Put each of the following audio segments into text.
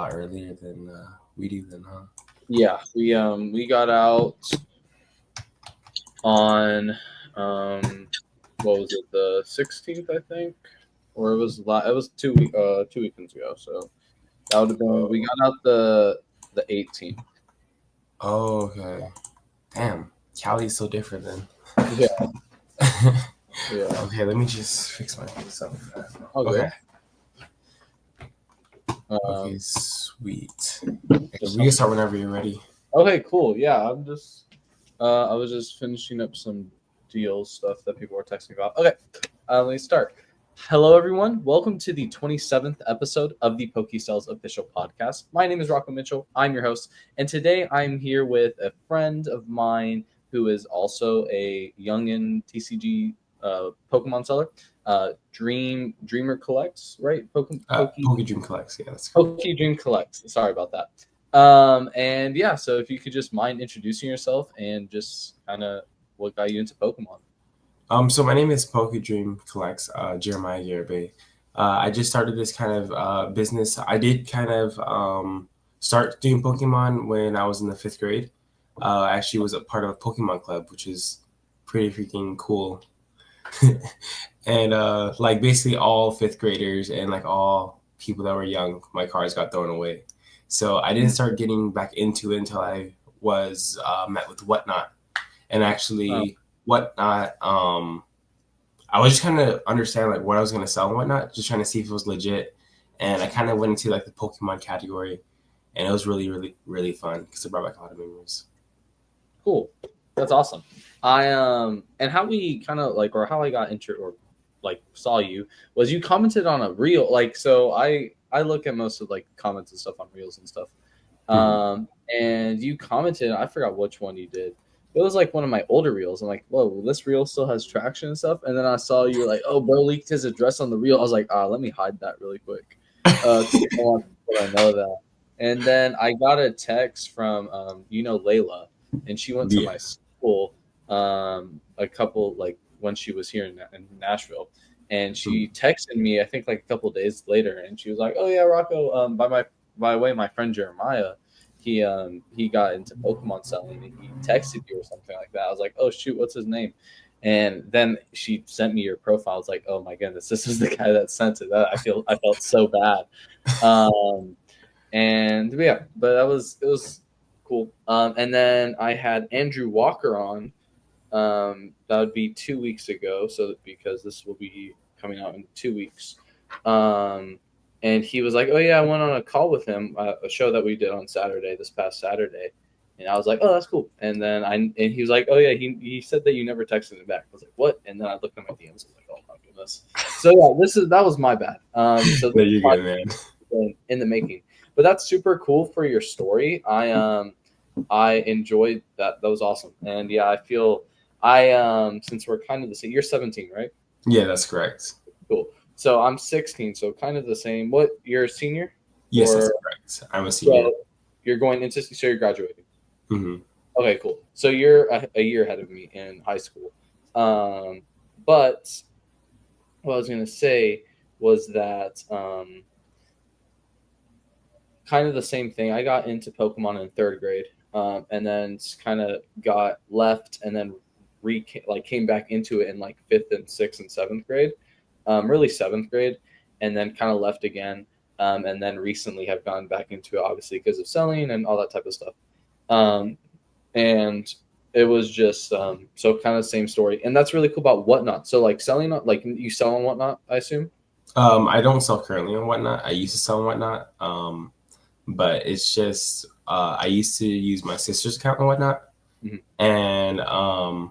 lot earlier than we do then, huh? Yeah, we got out on what was it, the 16th, I think, or it was 2 weekends ago. So that would have been we Oh, got out the 18th. oh, okay. Damn, Cali's so different then. Yeah, yeah. Okay, let me just fix my face up. All Okay, good. okay, Um, sweet. Okay, just we can something. start whenever you're ready. Okay, cool. Yeah, I was just finishing up some deal stuff that people were texting about. Okay, let me start. Hello, everyone. Welcome to the 27th episode of the PokéSells official podcast. My name is Rocco Mitchell. I'm your host, and today I'm here with a friend of mine who is also a youngin TCG Pokemon seller. Dreamer collects, right? Poke Dream Collects, yeah, that's correct. Poke Dream collects. Sorry about that. And yeah, so if you could just mind introducing yourself and just kind of what got you into Pokemon. So my name is Poke Dream Collects, Jeremiah Garibay. I just started this kind of business. I did kind of start doing Pokemon when I was in the fifth grade. I actually was a part of a Pokemon club, which is pretty freaking cool. And like basically all fifth graders and like all people that were young, my cards got thrown away. So I didn't Mm. start getting back into it until I was met with Whatnot. And Oh, actually, Whatnot, I was just kind of understand like what I was gonna sell and whatnot, just trying to see if it was legit. And I kind of went into like the Pokemon category, and it was really, really, really fun because it brought back a lot of memories. cool. That's awesome. I and how we kind of like or how I got into or like saw you was you commented on a reel. Like so I look at most of like comments and stuff on reels and stuff. Mm-hmm. And you commented, I forgot which one you did. It was like one of my older reels. I'm like, whoa, this reel still has traction and stuff. And then I saw you were like, oh, bro leaked his address on the reel. I was like, let me hide that really quick. 'Cause I don't want people to know that. And then I got a text from, Layla, and she went to Yeah. my school a couple, like when she was here in Nashville. And she texted me, I think like a couple days later, and she was like, oh, yeah, Rocco, by the way, my friend Jeremiah, he got into Pokemon selling and he texted you or something like that. I was like, oh shoot, what's his name? And then she sent me your profile. I was like, oh my goodness, this is the guy that sent it. I felt so bad. Um, and yeah, but it was cool. And then I had Andrew Walker on. That would be 2 weeks ago. So because this will be coming out in 2 weeks. Um, and he was like, "Oh yeah, I went on a call with him, a show that we did on Saturday, this past Saturday." And I was like, "Oh, that's cool." And he was like, "Oh yeah, he said that you never texted him back." I was like, "What?" And then I looked at my DMs. I was like, "Oh my goodness." So yeah, that was my bad. So No, this you're good, man. podcast in the making, but that's super cool for your story. I enjoyed that. That was awesome. And yeah, I feel since we're kind of the same. You're 17, right? Yeah, that's correct. Cool. So I'm 16, so kind of the same. What, you're a senior, Yes, that's or correct. I'm a senior. so you're going into so you're graduating? Mm-hmm. Okay, cool. So you're a year ahead of me in high school. But what I was gonna say was that kind of the same thing. I got into Pokemon in third grade, and then kind of got left, and then came back into it in like fifth and sixth and seventh grade, really seventh grade, and then kind of left again, and then recently have gone back into it, obviously because of selling and all that type of stuff. Um, and it was just so kind of same story, and that's really cool about Whatnot. So like selling, like you sell on Whatnot, I assume. I don't sell currently on Whatnot. I used to sell on Whatnot. But it's just I used to use my sister's account and whatnot, Mhm. and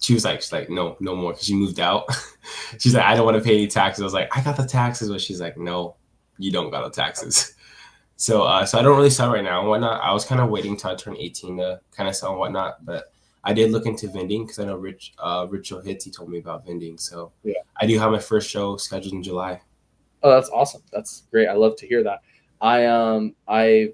she's like, no, no more, because she moved out. She's like, I don't want to pay any taxes. I was like, I got the taxes, but she's like, no, you don't got the taxes. So I don't really sell right now and whatnot. I was kind of waiting till I turned 18 to kind of sell and whatnot, but I did look into vending because I know Rich Hits, he told me about vending. So Yeah. I do have my first show scheduled in July. Oh, that's awesome. That's great. I love to hear that. I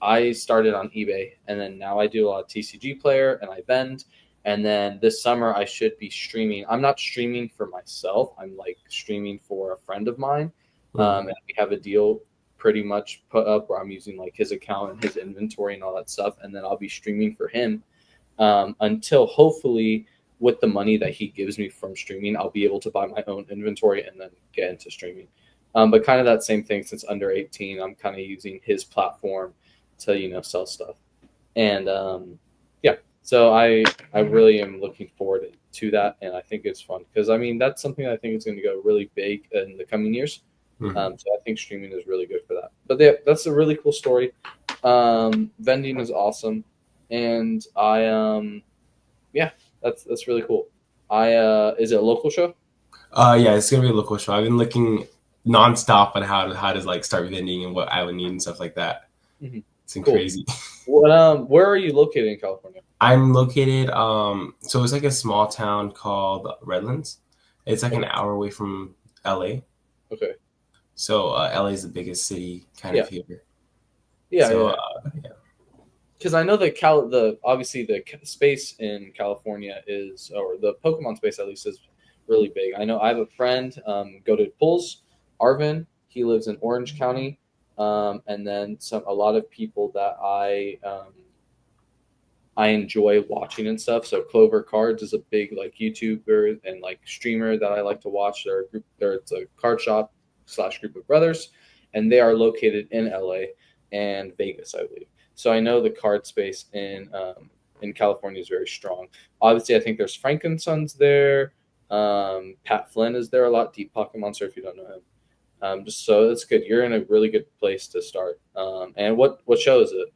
I started on eBay, and then now I do a lot of TCG player and I vend. And then this summer I should be streaming. I'm not streaming for myself. I'm like streaming for a friend of mine, Mm. and we have a deal pretty much put up where I'm using like his account and his inventory and all that stuff, and then I'll be streaming for him until hopefully with the money that he gives me from streaming, I'll be able to buy my own inventory and then get into streaming. But kind of that same thing since under 18, I'm kind of using his platform to sell stuff, and yeah. So I really am looking forward to that, and I think it's fun because I mean that's something I think is going to go really big in the coming years. Mhm. So I think streaming is really good for that. But yeah, that's a really cool story. Vending is awesome, and yeah, that's really cool. Is it a local show? Yeah, it's gonna be a local show. I've been looking nonstop on how to like start vending and what I would need and stuff like that. Hmm. It's been Cool. crazy. What where are you located in California? I'm located so it's like a small town called Redlands. It's like an Okay. hour away from LA. Okay. So LA is the biggest city kind Yeah. of here. Yeah. So Yeah. yeah. Because I know that the obviously the space in California is, or the Pokemon space at least, is really big. I know I have a friend go to Pulls, Arvin. He lives in Orange County, and then a lot of people that I enjoy watching and stuff. So Clover Cards is a big like YouTuber and like streamer that I like to watch. They're a group. It's a card shop slash group of brothers, and they are located in LA and Vegas, I believe. So I know the card space in California is very strong. Obviously, I think there's Frankensons there. Pat Flynn is there a lot. Deep Pocket Monster, if you don't know him. Just so that's good. You're in a really good place to start. And what show is it?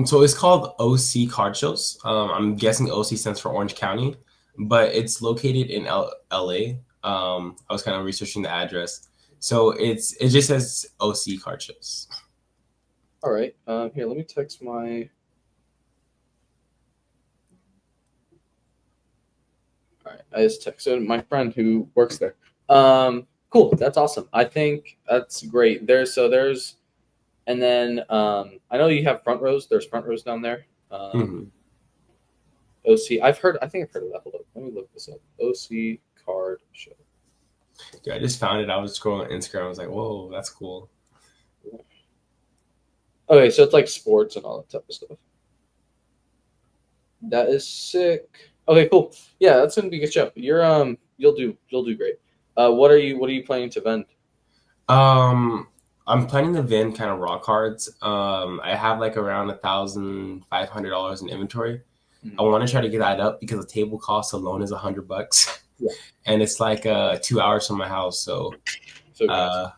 So it's called OC Card Shows. I'm guessing OC stands for Orange County, but it's located in LA. I was kind of researching the address. So it just says OC Card Shows. All right. Here, let me text my. All right, I just texted my friend who works there. Cool. That's awesome. I think that's great. And then I know you have front rows. There's front rows down there. Mhm. OC. I think I've heard of that. Hold up. Let me look this up. OC card show. Yeah, I just found it. I was scrolling Instagram. I was like, whoa, that's cool. Okay, so it's like sports and all that type of stuff. That is sick. Okay, cool. Yeah, that's gonna be a good show. You'll do great. What are you planning to vend? Um, I'm planning to vend kind of raw cards. I have like around $1,500 in inventory. I Mhm. want to try to get that up because the table cost alone is $100, Yeah. and it's like 2 hours from my house. So So guys. uh,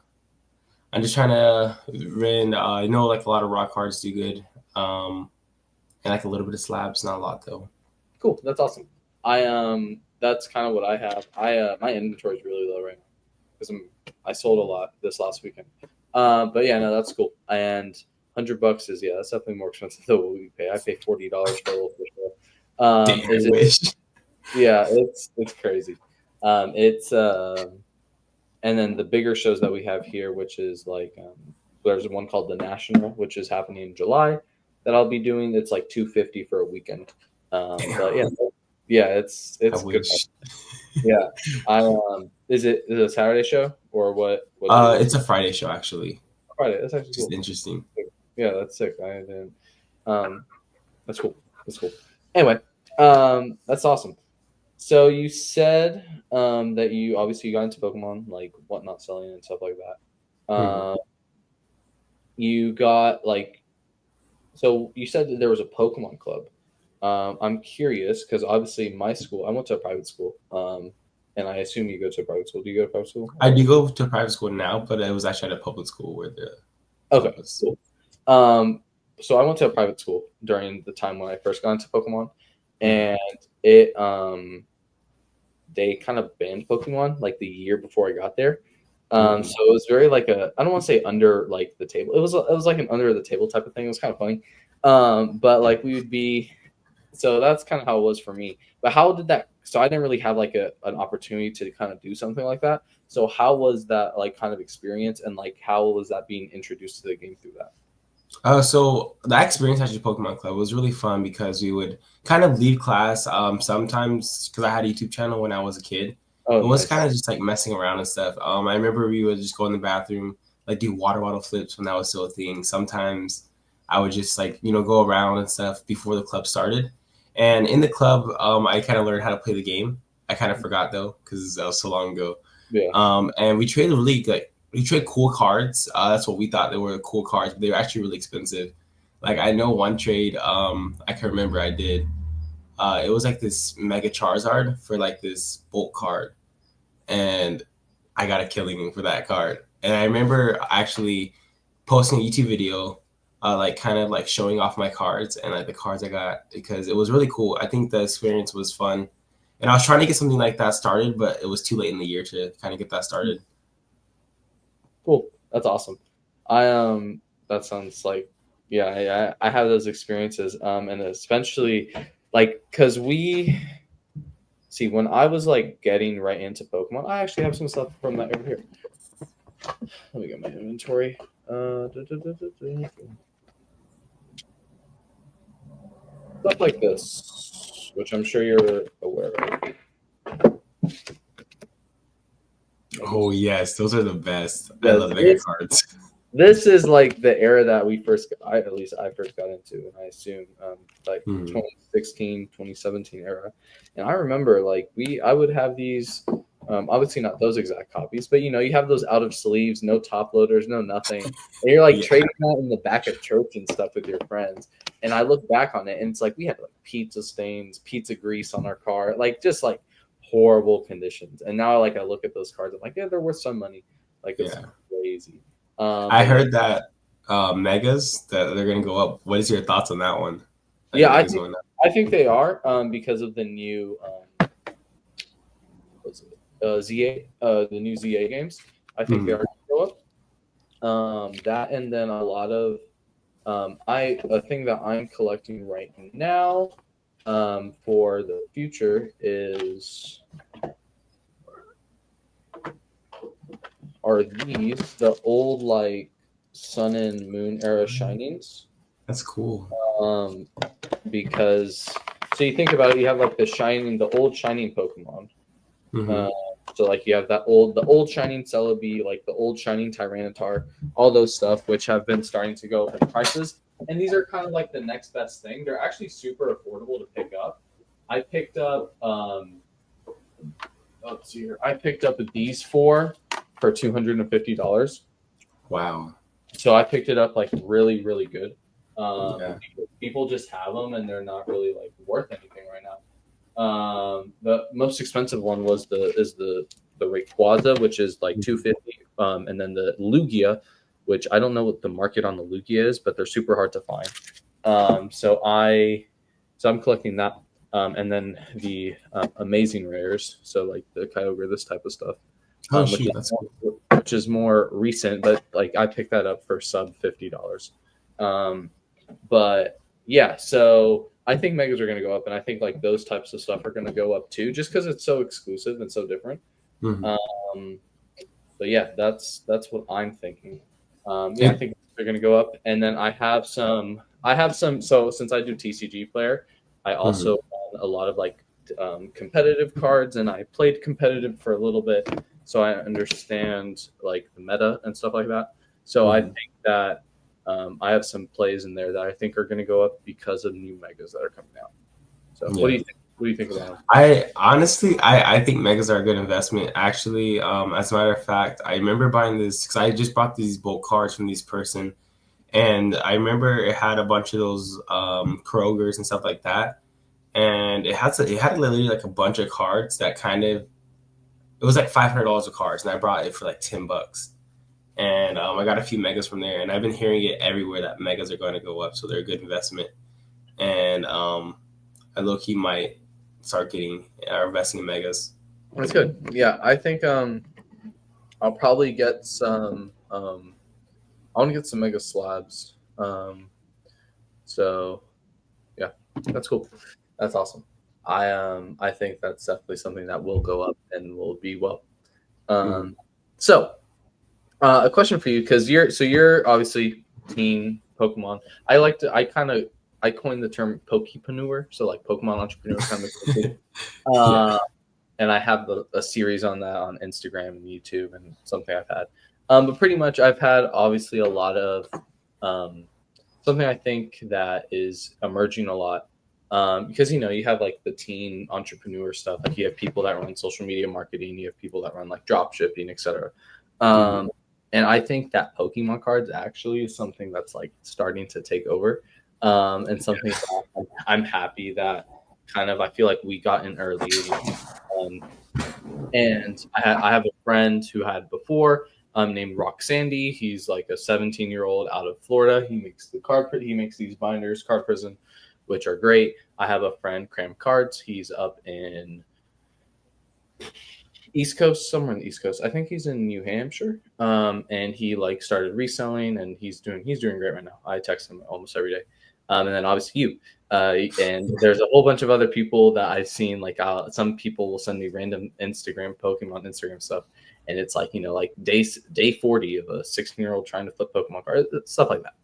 I'm just trying to rent. I know like a lot of raw cards do good, and like a little bit of slabs, not a lot though. Cool. That's awesome. That's kind of what I have. My inventory is really low right now because I sold a lot this last weekend. But yeah, no, that's cool. And $100 is, yeah, that's definitely more expensive than what we pay. I pay $40 for a little fish roll. Damn, I Is it? wish. Yeah, it's crazy. It's And then the bigger shows that we have here, which is like there's one called the National, which is happening in July that I'll be doing. It's like 250 for a weekend. But yeah, Damn, yeah, I it's good. wish. Yeah, I is it a Saturday show or what day is It's it? a Friday show actually. Friday. That's actually Just cool. interesting. Yeah, that's sick. I didn't. Um, that's cool. That's cool. Anyway, that's awesome. So you said that you obviously got into Pokemon, like whatnot selling and stuff like that. Mhm. You got like, so you said that there was a Pokemon club. I'm curious because obviously my school, I went to a private school, and I assume you go to a private school. Do you go to private school I or? do go to private school now, but it was actually at a public school where the Okay, club was. cool. Um, so I went to a private school during the time when I first got into Pokemon, Mhm. and it they kind of banned Pokemon like the year before I got there. Ooh. So it was very like I don't want to say under like the table. It was like an under the table type of thing. It was kind of funny. But like we would be, so that's kind of how it was for me. But how did that? So I didn't really have like an opportunity to kind of do something like that. So how was that like kind of experience, and like how was that being introduced to the game through that? So that experience at your Pokemon Club was really fun because we would kind of leave class sometimes because I had a YouTube channel when I was a kid. Oh, It was nice. kind of just like messing around and stuff. I remember we would just go in the bathroom, like do water bottle flips when that was still a thing. Sometimes I would just like go around and stuff before the club started. And in the club, I kind of learned how to play the game. I kind of forgot though because that was so long ago. Yeah. And we traded really like we traded cool cards. That's what we thought they were cool cards, but they were actually really expensive. Like I know one trade I can remember I did. It was like this Mega Charizard for like this bulk card, and I got a killing for that card. And I remember actually posting a YouTube video, like kind of like showing off my cards and like the cards I got because it was really cool. I think the experience was fun, and I was trying to get something like that started, but it was too late in the year to kind of get that started. Cool. That's awesome. I that sounds like, yeah, I have those experiences, and especially like because we see when I was like getting right into Pokemon, I actually have some stuff from that over here. Let me get my inventory. Stuff like this, which I'm sure you're aware of. Oh yes, those are the best. I Yes, love mega cards. this is like the era that we first, at least I first got into, and I assume like Hmm. 2016, 2017 era. And I remember like I would have these, obviously not those exact copies, but you have those out of sleeves, no top loaders, no nothing. And you're like Yeah, trading that in the back of church and stuff with your friends. And I look back on it and it's like we had like pizza stains, pizza grease on our car, like just like horrible conditions. And now like I look at those cards, I'm like, yeah, they're worth some money. Like it's yeah. crazy. I But yeah, heard that megas that they're gonna go up. What is your thoughts on that one? Like yeah, megas going up? I think they are because of the new what's it, ZA the new ZA games. I think they Hmm. are going to go up. That and then a lot of a thing that I'm collecting right now for the future is are these the old like Sun and Moon era shinings. That's cool. Um, because so you think about it, you have like the old shining Pokemon. Hmm. Uh, so like you have the old shining Celebi, like the old shining Tyranitar, all those stuff which have been starting to go up in prices. And these are kind of like the next best thing. They're actually super affordable to pick up. I picked up let's see here. I picked up these four for $250. Wow. So I picked it up like really, really good. Yeah. People just have them and they're not really like worth anything right now. The most expensive one is the Rayquaza, which is like 250, and then the Lugia, which I don't know what the market on the Lugia is, but they're super hard to find. So I'm collecting that, and then the amazing rares, so like the Kyogre, this type of stuff, Oh which shoot, is that's more, cool. which is more recent, but like I picked that up for sub $50. Um, but yeah, so I think megas are going to go up, and I think like those types of stuff are going to go up too, just because it's so exclusive and so different. Hmm. Um, but yeah, that's what I'm thinking. Yeah, I It, think they're going to go up, and then I have some. So since I do TCG player, I mhm. also own a lot of like competitive cards, and I played competitive for a little bit, so I understand like the meta and stuff like that. So I Mhm. think that I have some plays in there that I think are going to go up because of new megas that are coming out. So what do Yeah. you think? What do you think about them? I honestly, I think megas are a good investment. Actually, as a matter of fact, I remember buying this because I just bought these bulk cards from this person, and I remember it had a bunch of those Krogers and stuff like that, and it had literally like a bunch of cards that kind of it was like $500 of cards, and I brought it for like $10. And I got a few megas from there, and I've been hearing it everywhere that megas are going to go up, so they're a good investment. And I low key might start getting or investing in megas. That's good. Yeah, I think I'll probably get some. I want to get some mega slabs. So yeah, that's cool. That's awesome. I think that's definitely something that will go up and will be well. Mm-hmm. Um, so a question for you because you're obviously team Pokemon. I coined the term Poképeneur, so like Pokemon entrepreneur kind of thing. Yeah. Uh, and I have a series on that on Instagram and YouTube and something I've had. But pretty much, I've had obviously a lot of um, something I think that is emerging a lot, because you have like the teen entrepreneur stuff. Like you have people that run social media marketing, you have people that run like drop shipping, etc. Hmm. Um, and I think that Pokemon cards actually is something that's like starting to take over, and something that I'm happy that kind of I feel like we got in early. Um, and I have a friend who had before, named Rock Sandy. He's like a 17-year-old out of Florida. He makes he makes these binders, card prison, which are great. I have a friend, Cram Cards. He's up in East Coast, somewhere in the East Coast. I think he's in New Hampshire. And he like started reselling, and he's doing great right now. I text him almost every day. And then obviously you. And there's a whole bunch of other people that I've seen. Like some people will send me random Pokemon Instagram stuff, and it's like like day 40 of a 16-year-old trying to flip Pokemon cards, stuff like that.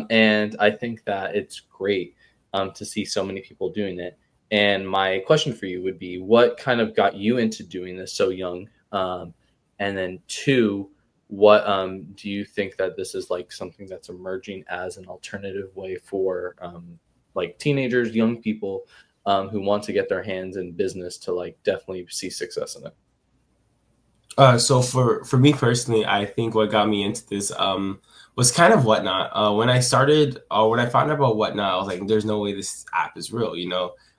And I think that it's great to see so many people doing it. And my question for you would be, what kind of got you into doing this so young? And then two, what do you think that this is like something that's emerging as an alternative way for like teenagers, young people who want to get their hands in business to like definitely see success in it? So for me personally, I think what got me into this was kind of Whatnot. When I found out about Whatnot, I was like, "There's no way this app is real."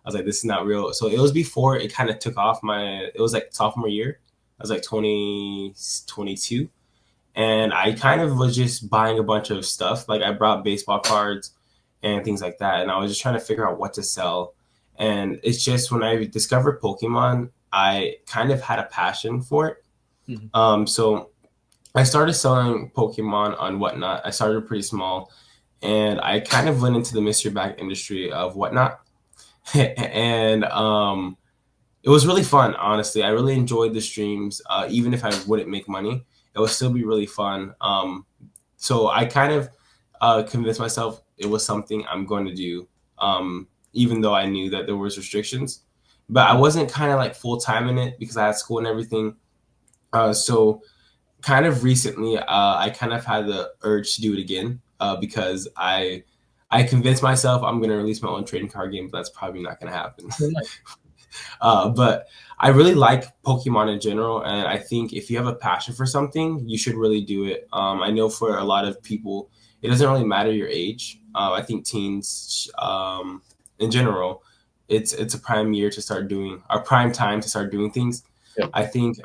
I was like, "This is not real." So it was before it kind of took off. It was like sophomore year. I was like 2022, and I kind of was just buying a bunch of stuff. Like I brought baseball cards and things like that, and I was just trying to figure out what to sell. And it's just when I discovered Pokemon, I kind of had a passion for it. Mhm. So I started selling Pokemon on Whatnot. I started pretty small, and I kind of went into the mystery bag industry of Whatnot, and it was really fun. Honestly, I really enjoyed the streams. Even if I wouldn't make money, it would still be really fun. So I kind of convinced myself it was something I'm going to do, even though I knew that there was restrictions. But I wasn't kind of like full time in it because I had school and everything. So kind of recently, I kind of had the urge to do it again because I convinced myself I'm going to release my own trading card game, but that's probably not going to happen. Nice. But I really like Pokemon in general, and I think if you have a passion for something, you should really do it. I know for a lot of people, it doesn't really matter your age. I think teens, in general, it's a prime year to start doing, our prime time to start doing things. Yep. I think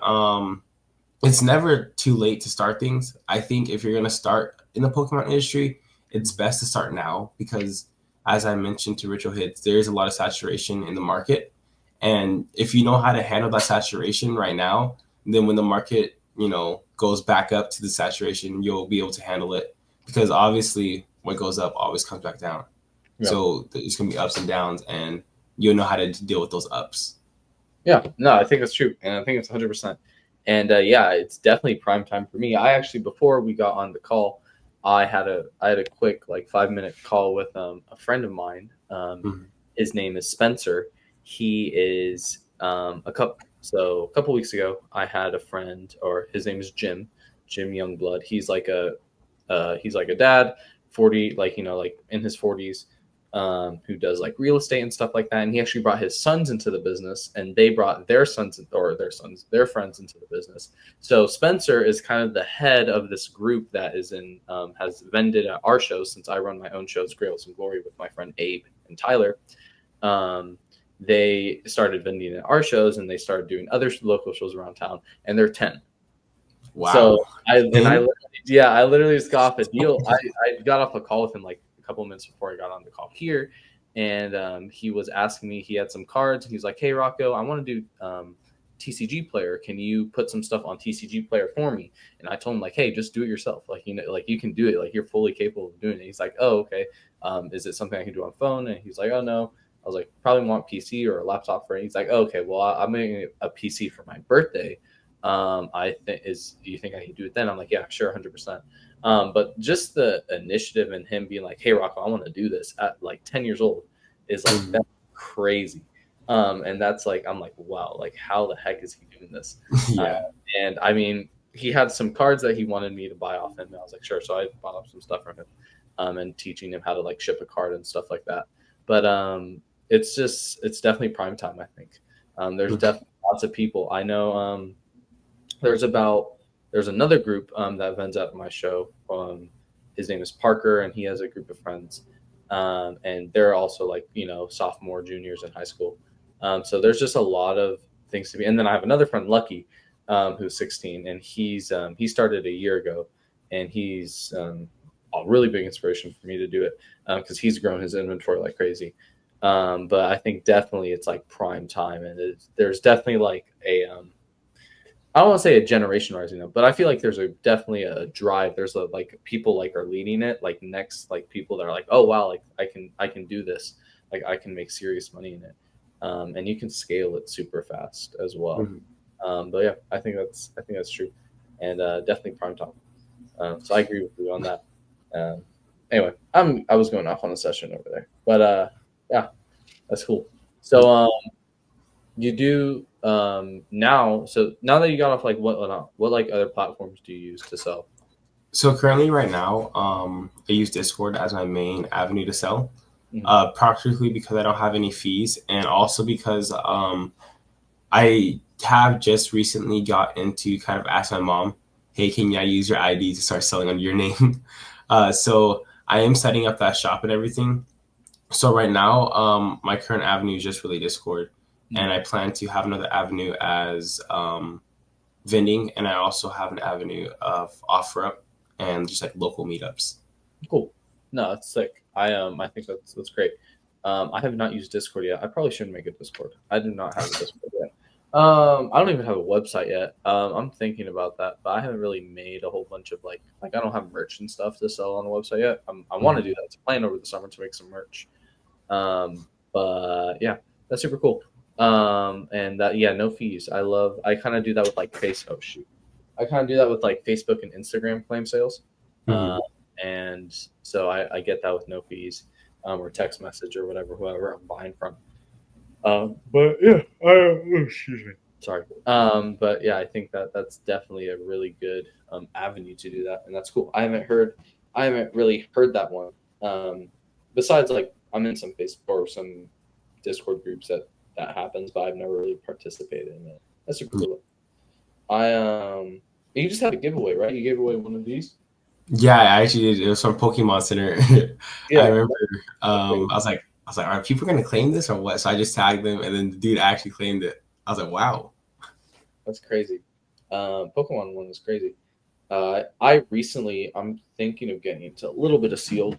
it's never too late to start things. I think if you're going to start in the Pokemon industry, it's best to start now because, as I mentioned to Ritual Hits, there is a lot of saturation in the market. And if you know how to handle that saturation right now, then when the market, goes back up to the saturation, you'll be able to handle it because obviously what goes up always comes back down. Yep. So there's going to be ups and downs, and you'll know how to deal with those ups. Yeah, no, I think that's true, and I think it's 100%. And yeah, it's definitely prime time for me. I actually, before we got on the call, I had a quick like 5 minute call with a friend of mine. Mm-hmm. His name is Spencer. He is a couple weeks ago. I had a friend, or his name is Jim Youngblood. He's like a dad, 40, like like in his 40s, who does like real estate and stuff like that. And he actually brought his sons into the business, and they brought their friends into the business. So Spencer is kind of the head of this group that has vended at our shows, since I run my own shows, Grails and Glory, with my friend Abe and Tyler. Um, they started vending at our shows, and they started doing other local shows around town, and they're 10. So Wow. I literally just got off a deal. I got off a call with him like a couple of minutes before I got on the call here, and he was asking me. He had some cards, and he's like, "Hey, Rocco, I want to do TCG Player. Can you put some stuff on TCG Player for me?" And I told him like, "Hey, just do it yourself. Like like you can do it. Like you're fully capable of doing it." He's like, "Oh, okay. Is it something I can do on phone?" And he's like, "Oh no." I was like, "Probably want PC or a laptop for it." He's like, oh, "Okay, well, I'm making a PC for my birthday. Do you think I can do it then?" I'm like, "Yeah, sure, 100%." But just the initiative and him being like, "Hey, Rocco, I want to do this" at like 10 years old is like Mhm. that's crazy. And that's like, I'm like, wow, like how the heck is he doing this? Uh, Yeah. and I mean, he had some cards that he wanted me to buy off him. And I was like, sure. So I bought off some stuff from him, and teaching him how to like ship a card and stuff like that. But it's definitely prime time. I think there's Mhm. definitely lots of people. I know there's about there's another group that vends at my show. His name is Parker, and he has a group of friends, and they're also like sophomore, juniors in high school. So there's just a lot of things to be. And then I have another friend, Lucky, who's 16, and he started a year ago, and he's a really big inspiration for me to do it because he's grown his inventory like crazy. But I think definitely it's like prime time, and there's definitely like a I don't want to say a generation rising up, but I feel like there's definitely a drive. There's like people like are leading it, like next like people that are like, oh wow, like I can do this, like I can make serious money in it, and you can scale it super fast as well. Mhm. But yeah, I think that's true, and definitely prime time. So I agree with you on that. Um, anyway, I was going off on a session over there, but yeah, that's cool. So you do now. So now that you got off, like what like other platforms do you use to sell? So currently, right now, I use Discord as my main avenue to sell. Mhm. Practically because I don't have any fees, and also because I have just recently got into kind of ask my mom, "Hey, can I use your ID to start selling under your name?" So I am setting up that shop and everything. So right now, my current avenue is just really Discord, and Mhm. I plan to have another avenue as vending, and I also have an avenue of offer up and just like local meetups. Cool. No, that's sick. I think that's great. I have not used Discord yet. I probably shouldn't make a Discord. I do not have a Discord yet. I don't even have a website yet. I'm thinking about that, but I haven't really made a whole bunch of like I don't have merch and stuff to sell on the website yet. I want to Mhm. do that. It's a plan over the summer to make some merch. But yeah, that's super cool. And that yeah, no fees. I kind of do that with like face. Oh shoot, I kind of do that with like Facebook and Instagram claim sales. Uh, Mhm. and so I get that with no fees, or text message or whatever, whoever I'm buying from. But yeah, excuse me. Sorry. But yeah, I think that that's definitely a really good avenue to do that, and that's cool. I haven't really heard that one. Um, besides, like I'm in some Facebook or some Discord groups that happens, but I've never really participated in it. That's super Yeah, cool. I you just had a giveaway, right? You gave away one of these. yeah, I actually did. It was from Pokemon Center. I Yeah, remember. that's great. I was like, are people gonna claim this or what? So I just tagged them, and then the dude actually claimed it. I was like, wow. That's crazy. Pokemon one was crazy. I recently I'm thinking of getting into a little bit of sealed.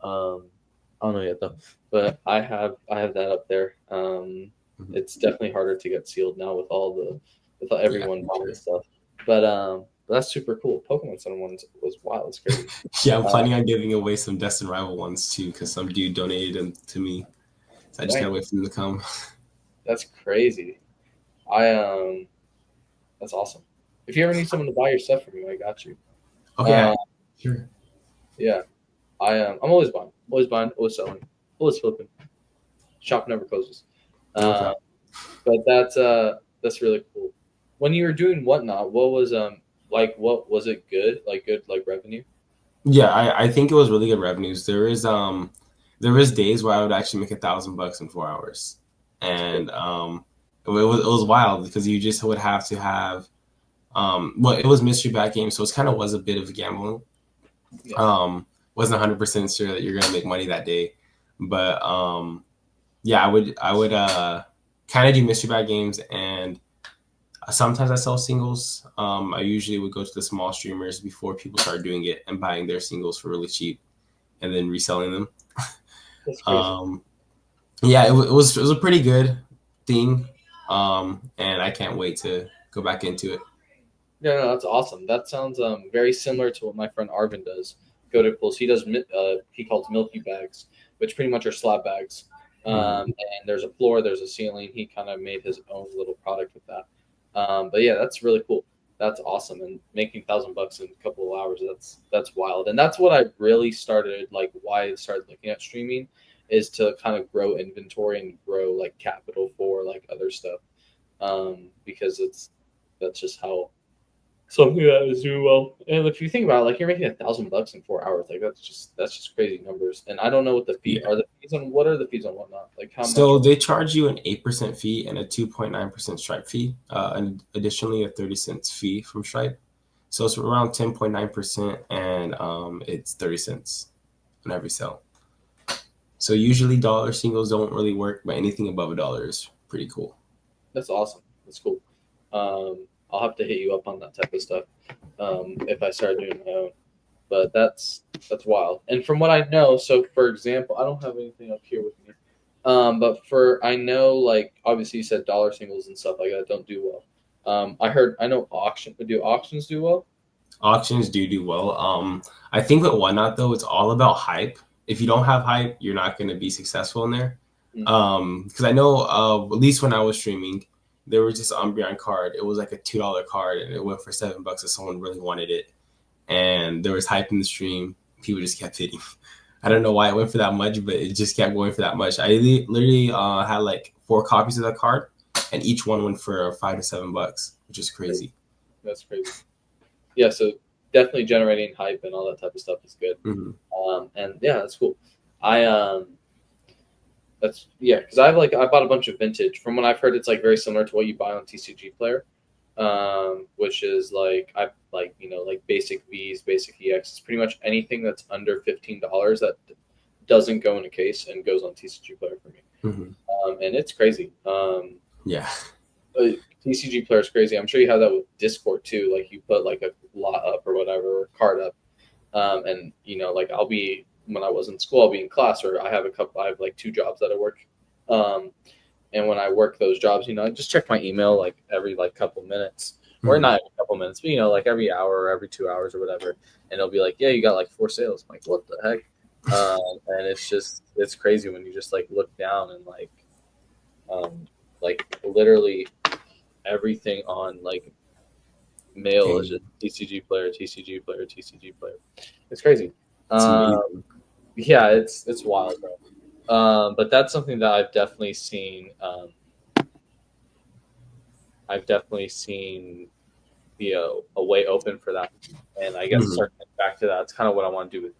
I don't know yet though, but I have that up there. Mhm. It's definitely harder to get sealed now with Yeah, everyone for buying sure. stuff. But that's super cool. Pokemon Center one was wild. It's crazy. Yeah, I'm Uh, planning on giving away some Destin Rival ones too, because some dude donated them to me. So I just dang, gotta wait for them to come. that's crazy. I that's awesome. If you ever need someone to buy your stuff from you, I got you. Okay, Uh, sure. yeah, I'm always buying, always selling, always flipping. Shop never closes. No Uh, problem. but that's really cool. When you were doing whatnot, what was what was it good? Like good like revenue? Yeah, I think it was really good revenues. There is days where I would actually make $1,000 in 4 hours, That's crazy. and it was wild because you just would have to have well, it was mystery back game, so it kind of was a bit of a gambling. Yeah, Wasn't 100% sure that you're gonna make money that day, but yeah, I would kind of do mystery bag games, and sometimes I sell singles. I usually would go to the small streamers before people start doing it and buying their singles for really cheap and then reselling them. that's crazy. Um, yeah, it was a pretty good thing, and I can't wait to go back into it. Yeah, no, that's awesome. That sounds very similar to what my friend Arvin does. Go to pools. He does he calls milky bags, which pretty much are slab bags. Mhm. And there's a floor, there's a ceiling. He kind of made his own little product with that. But yeah, that's really cool. That's awesome. And making $1,000 in a couple of hours, that's wild. And that's what I really started like why I started looking at streaming is to kind of grow inventory and grow like capital for like other stuff. Because it's that's just something that is doing well. And if you think about it, like you're making $1,000 in 4 hours, like that's just crazy numbers. And I don't know what the fee Yeah. are. The fees on what are the fees on whatnot? Like how much? So they charge you an 8% fee and a 2.9% Stripe fee, and additionally a 30 cents fee from Stripe. So it's around 10.9%, and it's 30 cents on every sale. So usually dollar singles don't really work, but anything above a dollar is pretty cool. That's awesome. That's cool. I'll have to hit you up on that type of stuff if I start doing my own. But that's wild. And from what I know, so for example, I don't have anything up here with me. But for I know, like obviously you said dollar singles and stuff like that don't do well. I know auctions do well? Auctions do well. I think with Whatnot though, it's all about hype. If you don't have hype, you're not going to be successful in there. Mm. Because I know, at least when I was streaming, there was this Umbreon card. It was like a $2 card, and it went for $7 if someone really wanted it. And there was hype in the stream. People just kept hitting. I don't know why it went for that much, but it just kept going for that much. I literally had like 4 copies of that card, and each one went for $5 to $7, which is crazy. That's crazy. Yeah, so definitely generating hype and all that type of stuff is good. Mm-hmm. And yeah, that's cool. I That's yeah, because I bought a bunch of vintage. From what I've heard, it's like very similar to what you buy on TCG Player, which is like I like like basic V's, basic EX. It's pretty much anything that's under $15 that doesn't go in a case and goes on TCG Player for me. Mm-hmm. And it's crazy. Yeah. TCG Player is crazy. I'm sure you have that with Discord too. Like you put like a lot up or whatever, or card up, and like I'll be when I was in school, I'll be in class, or I have like 2 jobs that I work. Um, and when I work those jobs, I just check my email like every like couple minutes, or Mm-hmm. not every couple minutes, but like every hour or every 2 hours or whatever. And it'll be like, yeah, you got like 4 sales. I'm like, what the heck? And it's crazy when you just like look down and like literally everything on like mail is just TCG Player, TCG Player, TCG Player. It's crazy. It's Um, amazing. yeah, it's wild, bro. But that's something that I've definitely seen. I've definitely seen a way open for that, and I guess Mm-hmm. circling back to that, it's kind of what I want to do with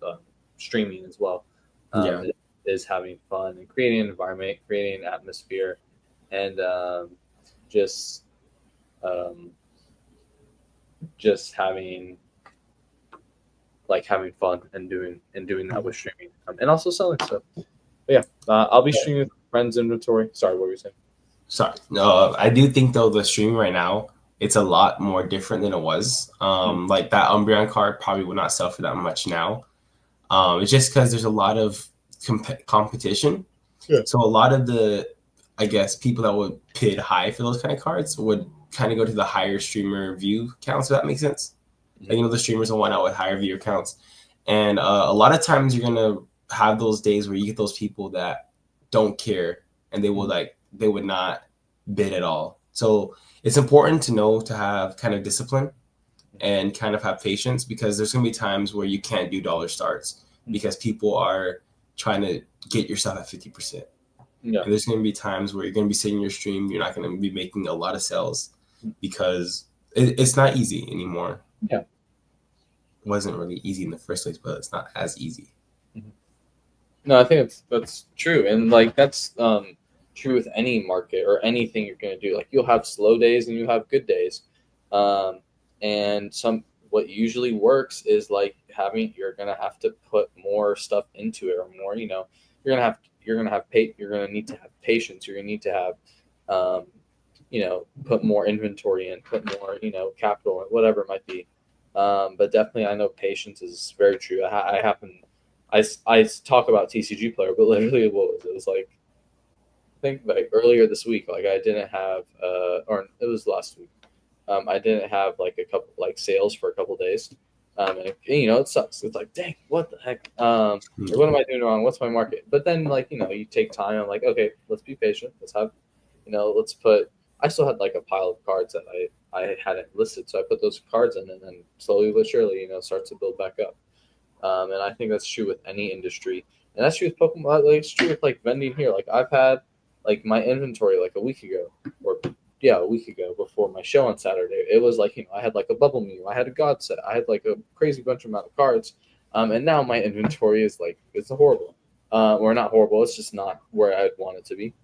streaming as well. Yeah. Is having fun and creating an environment, creating an atmosphere, and just um, just having fun and doing that with streaming, and also selling stuff. But yeah, I'll be streaming with friends inventory. Sorry, what were you saying? Sorry. No, I do think though the streaming right now, it's a lot more different than it was. Hmm. Like that Umbreon card probably would not sell for that much now. It's just because there's a lot of competition. Yeah. So a lot of the, I guess, people that would bid high for those kind of cards would kind of go to the higher streamer view counts. If that makes sense. Like, Hmm. the streamers and whatnot with higher viewer counts. And a lot of times you're gonna have those days where you get those people that don't care, and they would not bid at all. So it's important to know to have kind of discipline and kind of have patience, because there's gonna be times where you can't do dollar starts because people are trying to get yourself at 50%. Yeah. And there's gonna be times where you're gonna be sitting your stream, you're not gonna be making a lot of sales because it's not easy anymore. Yeah. Wasn't really easy in the first place, but it's not as easy. No, I think that's true, and like that's true with any market or anything you're going to do. Like you'll have slow days and you have good days, um, and what usually works is like you're going to have to put more stuff into it, or more. You're going to need to have patience. You're going to need to have put more inventory in, put more capital, whatever it might be. But definitely, I know patience is very true. I happen I talk about TCG Player, but literally, what was it? It was like I think like earlier this week, like I didn't have, or it was last week. I didn't have like a couple like sales for a couple days, and it sucks. It's like, dang, what the heck? Like, what am I doing wrong? What's my market? But then like you take time. I'm like, okay, let's be patient. Let's have, let's put. I still had like a pile of cards that I hadn't listed, so I put those cards in, and then slowly but surely, starts to build back up. And I think that's true with any industry, and that's true with Pokemon. Like it's true with like vending here. Like I've had like my inventory like a week ago, or yeah, a week ago before my show on Saturday, it was like, I had like a bubble medium, I had a god set, I had like a crazy bunch amount of cards, and now my inventory is like, it's horrible, or not horrible, it's just not where I'd want it to be.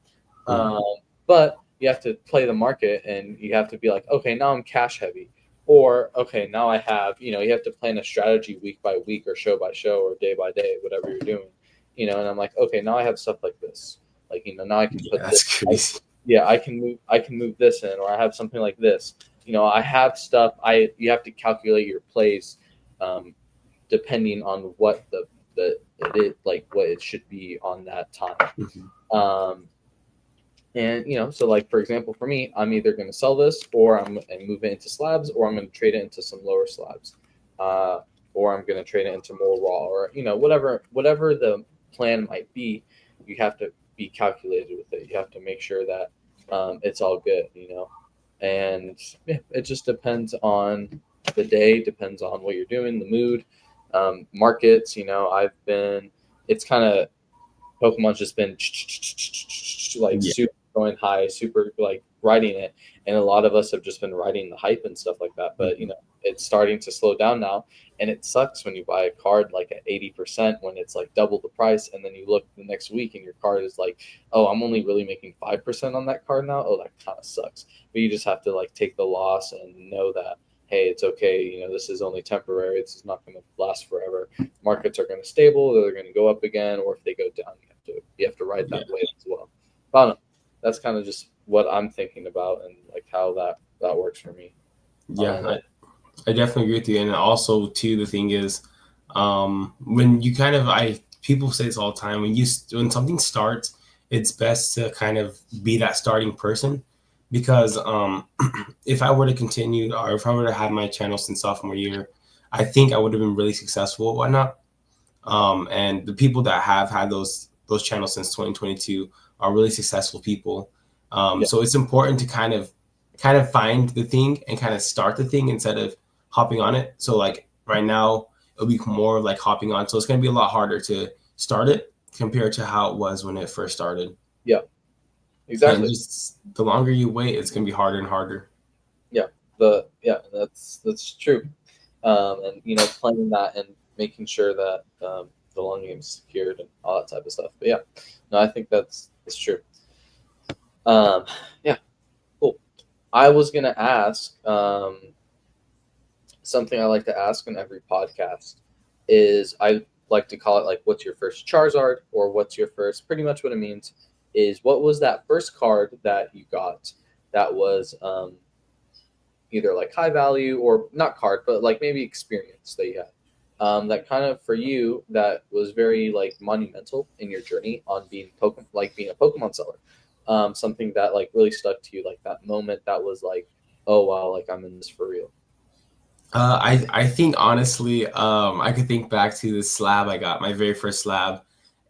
Mhm. Um, but you have to play the market, and you have to be like, okay, now I'm cash heavy, or okay, now I have, you have to plan a strategy week by week, or show by show, or day by day, whatever you're doing, and I'm like, okay, now I have stuff like this, like, now I can Yeah, put this. that's crazy. Yeah, I can move this in, or I have something like this. I have stuff. I You have to calculate your plays, um, depending on what the it is, like what it should be on that time. Mhm. Um, and so like for example, for me, I'm either going to sell this, or I'm and move it into slabs, or I'm going to trade it into some lower slabs, uh, or I'm going to trade it into more raw, or whatever the plan might be. You have to be calculated with it. You have to make sure that it's all good. And yeah, it just depends on the day, depends on what you're doing, the mood, markets. I've been. It's kind of Pokemon's just been like Yeah. super going high, super like riding it, and a lot of us have just been riding the hype and stuff like that. But Mhm. it's starting to slow down now, and it sucks when you buy a card like at 80% when it's like double the price, and then you look the next week and your card is like, oh, I'm only really making 5% on that card now. Oh, that kind of sucks. But you just have to like take the loss and know that, hey, it's okay. This is only temporary. This is not going to last forever. Markets are going to stable, they're going to go up again, or if they go down, you have to ride Yeah. that wave as well. But I don't know. That's kind of just what I'm thinking about, and like how that works for me. Yeah, Um, I definitely agree with you. And also, too, the thing is, when you kind of, people say this all the time, when something starts, it's best to kind of be that starting person, because if I were to continue, or if I were to have my channel since sophomore year, I think I would have been really successful and whatnot. And the people that have had those channels since 2022 are really successful people. yeah, So it's important to kind of find the thing and kind of start the thing instead of hopping on it. So like right now, it'll be more of like hopping on. So it's going to be a lot harder to start it compared to how it was when it first started. yeah, And exactly. just the longer you wait, it's going to be harder and harder. Yeah, that's true. And playing that and making sure that the long game's secured and all that type of stuff. But yeah, no, I think that's true. Um, yeah, cool. I was gonna ask something I like to ask in every podcast is I like to call it like, what's your first Charizard, or what's your first, pretty much what it means is, what was that first card that you got that was either like high value, or not card, but like maybe experience that you had. That kind of for you that was very like monumental in your journey on being being a Pokemon seller. Something that like really stuck to you, like that moment that was like, oh wow, like I'm in this for real. I think honestly, I could think back to the slab I got, my very first slab,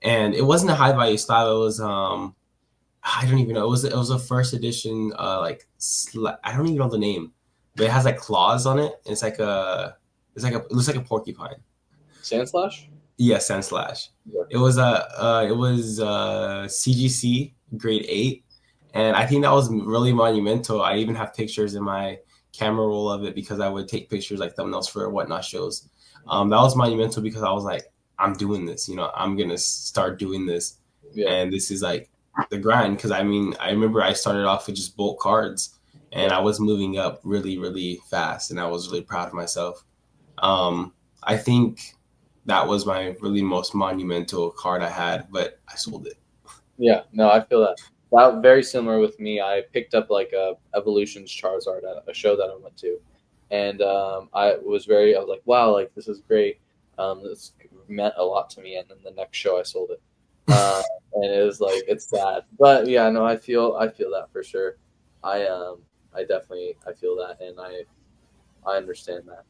and it wasn't a high value slab. It was I don't even know. It was a first edition like I don't even know the name, but it has like claws on it. It looks like a porcupine. Sandslash? Yeah, Sandslash. Yeah. It was CGC grade 8, and I think that was really monumental. I even have pictures in my camera roll of it because I would take pictures like thumbnails for whatnot shows. That was monumental because I was like, I'm doing this. I'm gonna start doing this, Yeah. and this is like the grind. Because I mean, I remember I started off with just bulk cards, and Yeah. I was moving up really, really fast, and I was really proud of myself. I think that was my really most monumental card I had, but I sold it. Yeah, no, I feel that. That very similar with me. I picked up like a Evolutions Charizard at a show that I went to, and I was like, wow, like this is great. This meant a lot to me. And then the next show, I sold it, uh, and it was like, it's sad, but yeah, no, I feel that for sure. I definitely I feel that, and I understand that.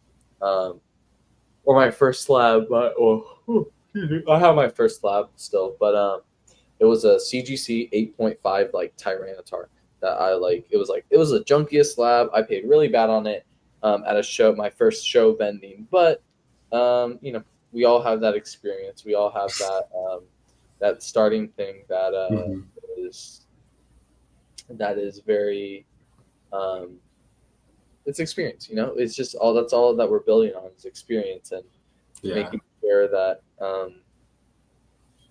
Or my first slab, I have my first slab still, but it was a CGC 8.5 like Tyranitar that I like. It was the junkiest slab. I paid really bad on it at a show, my first show vending. But we all have that experience. We all have that starting thing that Hmm. is that is very. Um, it's experience, you know. It's just all that's all that we're building on is experience and Yeah. making sure that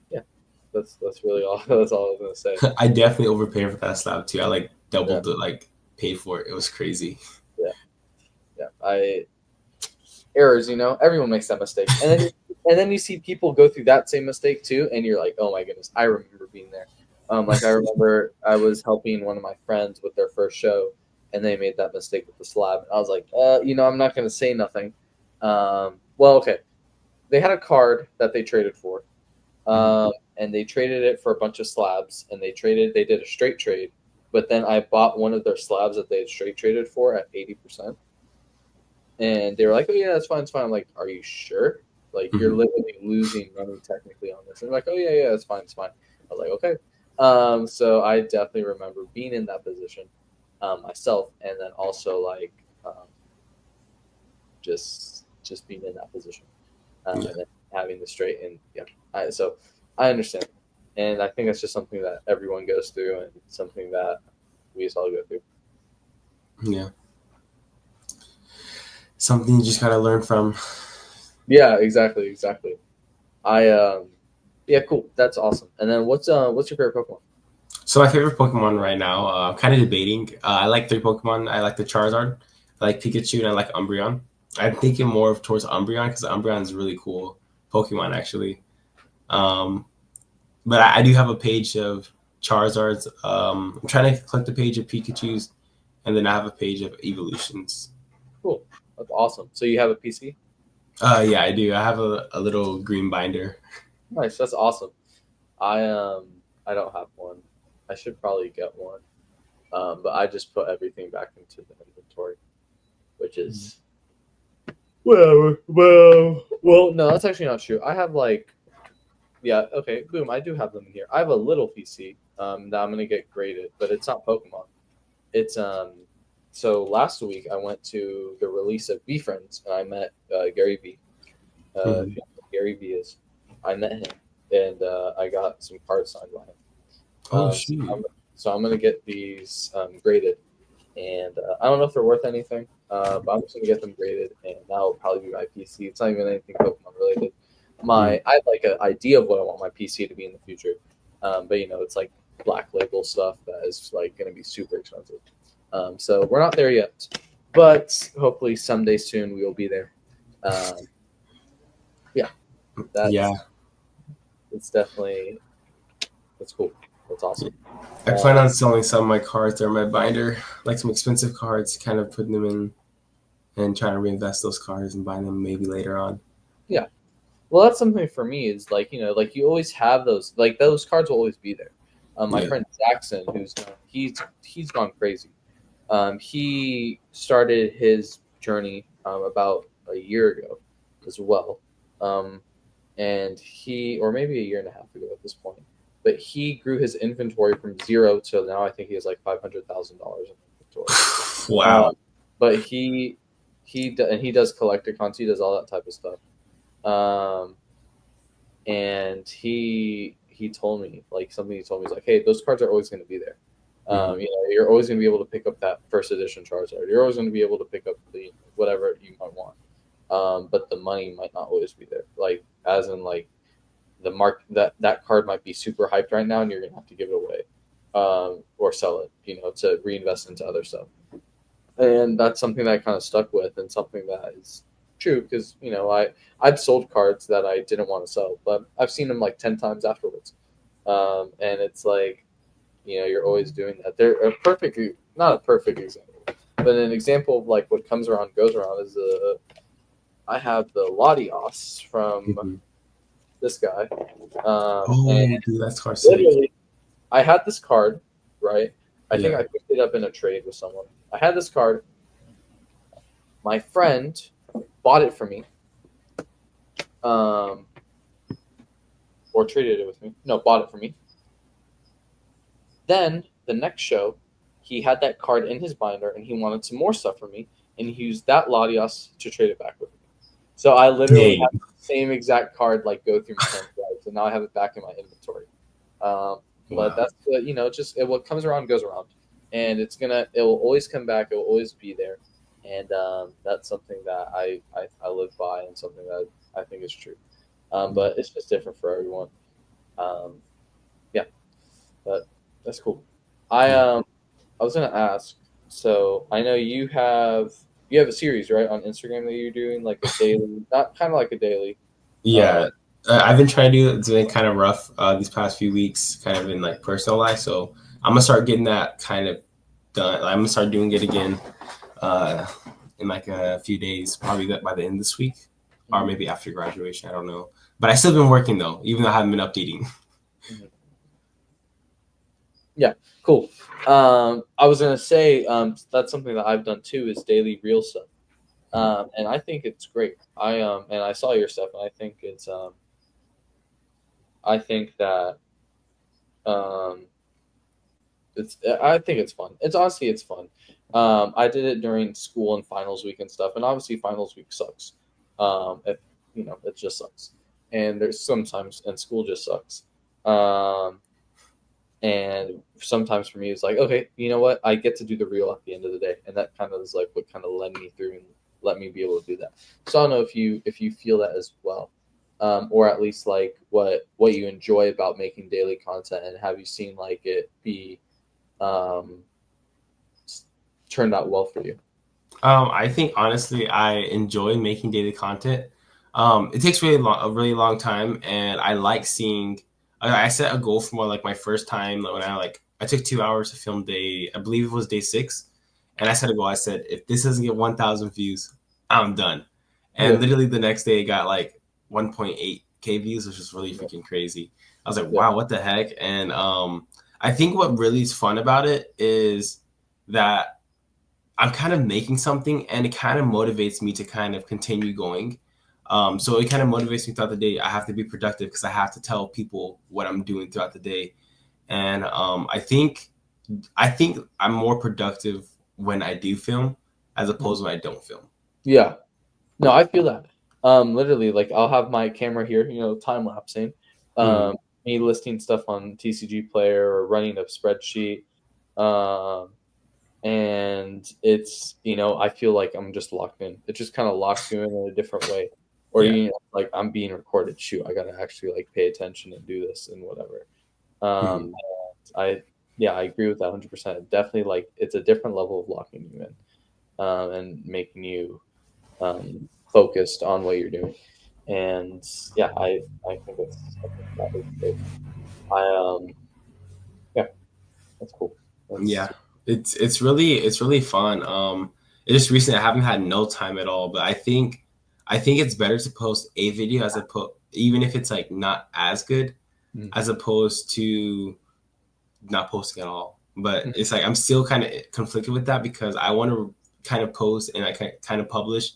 yeah, that's really all that's all I was gonna say. I definitely overpaid for that slab too. I like Yeah, doubled the like paid for it. It was crazy. yeah, yeah. I errors, you know, everyone makes that mistake, and then you see people go through that same mistake too, and you're like, oh my goodness, I remember being there. Like I remember I was helping one of my friends with their first show, and they made that mistake with the slab. I was like, you know, I'm not gonna say nothing. Well, okay, they had a card that they traded for, Mhm. and they traded it for a bunch of slabs, and they did a straight trade, but then I bought one of their slabs that they had straight traded for at 80%. And they were like, "Oh yeah, that's fine, it's fine." I'm like, "Are you sure? Like you're Mhm. literally losing money technically on this." And they're like, "Oh yeah, yeah, it's fine, it's fine." I was like, "Okay." So I definitely remember being in that position myself, and then also like just being in that position Yeah. and then having the straight and yeah. So I understand, and I think that's just something that everyone goes through, and something that we just all go through. Yeah. Something you just gotta learn from. Yeah, exactly, exactly. I Yeah, cool. That's awesome. And then what's your favorite Pokemon? So my favorite Pokemon right now, kind of debating. I like three Pokemon. I like the Charizard, I like Pikachu, and I like Umbreon. I'm thinking more of towards Umbreon because Umbreon is a really cool Pokemon actually. Um, but I do have a page of Charizards. I'm trying to collect a page of Pikachu's, and then I have a page of Evolutions. Cool. That's awesome. So you have a PC? Yeah, I do. I have a little green binder. Nice. That's awesome. I don't have one. I should probably get one. But I just put everything back into the inventory, which is well, no, that's actually not true. I have like yeah, okay, boom, I do have them in here. I have a little PC that I'm gonna get graded, but it's not Pokemon. It's so last week I went to the release of Be Friends and I met Gary V. If Mhm. you know who Gary V is, I met him and I got some cards signed by him. Oh Um, so, shoot! I'm, so I'm gonna get these graded, and I don't know if they're worth anything, but I'm just gonna get them graded, and that'll probably be my PC. It's not even anything Pokemon related. Mhm. I have like an idea of what I want my PC to be in the future, but you know it's like black label stuff that is like gonna be super expensive. So we're not there yet, but hopefully someday soon we will be there. Um, yeah, Yeah, that's it's definitely that's cool. That's awesome. I plan Uh, on selling some of my cards that are in my binder, like some expensive cards, kind of putting them in and trying to reinvest those cards and buy them maybe later on. yeah. Well, that's something for me is like you know like you always have those cards will always be there. My Yeah. friend Jackson, he's gone crazy. He started his journey about a year ago as well, um, and he or maybe a year and a half ago at this point. But he grew his inventory from zero to now. I think he has like $500,000 in inventory. Wow. Uh, but and he does collecticons. He does all that type of stuff. Um, and he told me like something he told me is like, hey, those cards are always going to be there. Mhm. You know, you're always going to be able to pick up that first edition Charizard. You're always going to be able to pick up the whatever you might want. But the money might not always be there. Like as in like the mark that card might be super hyped right now, and you're going to have to give it away or sell it. You know, to reinvest into other stuff. And that's something that I kind of stuck with, and something that is true because you know I've sold cards that I didn't want to sell, but I've seen them like 10 times afterwards, and it's like you know you're always doing that. They're a perfect, not a perfect example, but an example of like what comes around goes around is I have the Latios from Mhm. this guy, and Oh, dude, that's card sick. literally I had this card, right? I think Yeah. I picked it up in a trade with someone. I had this card. My friend bought it for me, um, or traded it with me. No, bought it for me. Then the next show, he had that card in his binder and he wanted some more stuff from me, and he used that Latios to trade it back with me. So I literally Dang. had the same exact card like go through my hands, right? So now I have it back in my inventory. Um, but Wow. that's you know just what comes around goes around, and it will always come back. It will always be there, and that's something that I live by, and something that I think is true. But it's just different for everyone. Um, yeah, but that's cool. I Yeah. um I was gonna ask. So I know you have a series, right, on Instagram that you're doing, like a daily, not kind of like a daily. Yeah. Um, I've been trying to do it. It's been kind of rough these past few weeks, kind of in like personal life. So I'm gonna start getting that kind of done. I'm gonna start doing it again uh, in like a few days, probably by the end of this week, or mhm, maybe after graduation. I don't know. But I still been working though, even though I haven't been updating. mhm. Yeah, cool. I was gonna say that's something that I've done too is daily reel stuff, and I think it's great. And I saw your stuff, and I think that um I think it's fun. It's fun. I did it during school and finals week and stuff, and obviously finals week sucks. If it just sucks, and there's sometimes and school just sucks. Um, and sometimes for me, it's like, okay, you know what? I get to do the reel at the end of the day, and that kind of is like what kind of led me through and let me be able to do that. So I don't know if you feel that as well, or at least like what you enjoy about making daily content, and have you seen like it be um, turned out well for you? I think honestly, I enjoy making daily content. It takes a really long time, and I like seeing. I set a goal for like my first time when I took 2 hours to film day. I believe it was day 6, and I set a goal. I said if this doesn't get 1,000 views, I'm done. And Yeah, literally the next day, it got like 1.8K views, which is really yeah, freaking crazy. I was like, yeah, wow, what the heck? And I think what really is fun about it is that I'm kind of making something, and it kind of motivates me to kind of continue going. So it kind of motivates me throughout the day. I have to be productive because I have to tell people what I'm doing throughout the day. And I think I'm more productive when I do film as mhm. opposed to when I don't film. Yeah. No, I feel that. Literally, like I'll have my camera here, time lapsing, Mm, me listing stuff on TCG Player or running a spreadsheet, um, and I feel like I'm just locked in. It just kind of locks you in a different way, or yeah. like I'm being recorded. Shoot, I gotta actually like pay attention and do this and whatever. Mhm. Um, I Yeah, I agree with that 100%. Definitely, like it's a different level of locking you in, and making you focused on what you're doing. And yeah, I think I think that is great. I Yeah, that's cool. Yeah, That's it's really fun. It just recently I haven't had no time at all, but I think it's better to post a video as a even if it's like not as good mm, as opposed to not posting at all. But mm, it's like I'm still kind of conflicted with that because I want to kind of post and I kind of publish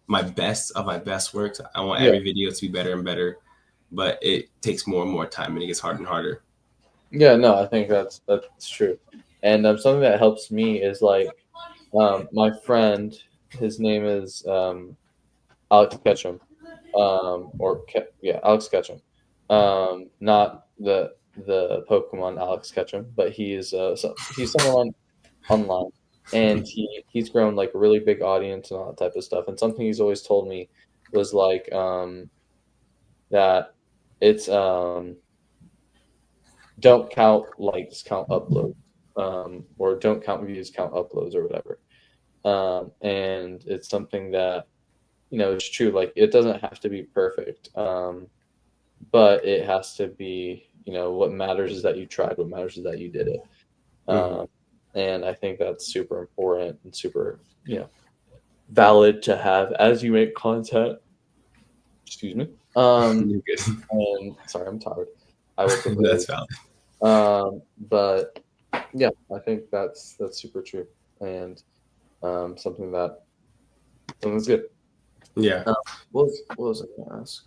my best of my best works. I want yeah, every video to be better and better, but it takes more and more time and it gets harder and harder. yeah. No, I think that's true. And something that helps me is like my friend. His name is Alex Ketchum, Alex Ketchum. Not the Pokemon Alex Ketchum, but he's someone online, and he's grown like a really big audience and all that type of stuff. And something he's always told me was like that it's don't count likes, count uploads, or don't count views, count uploads, or whatever. And it's something that it's true. Like it doesn't have to be perfect, but it has to be. What matters is that you tried. What matters is that you did it. Mhm. Um, and I think that's super important and super valid to have as you make content. Excuse me. You're good. And sorry, I'm tired. I woke up early. That's valid. But yeah, I think that's super true, and something that's good. Yeah. Um, what was I gonna ask?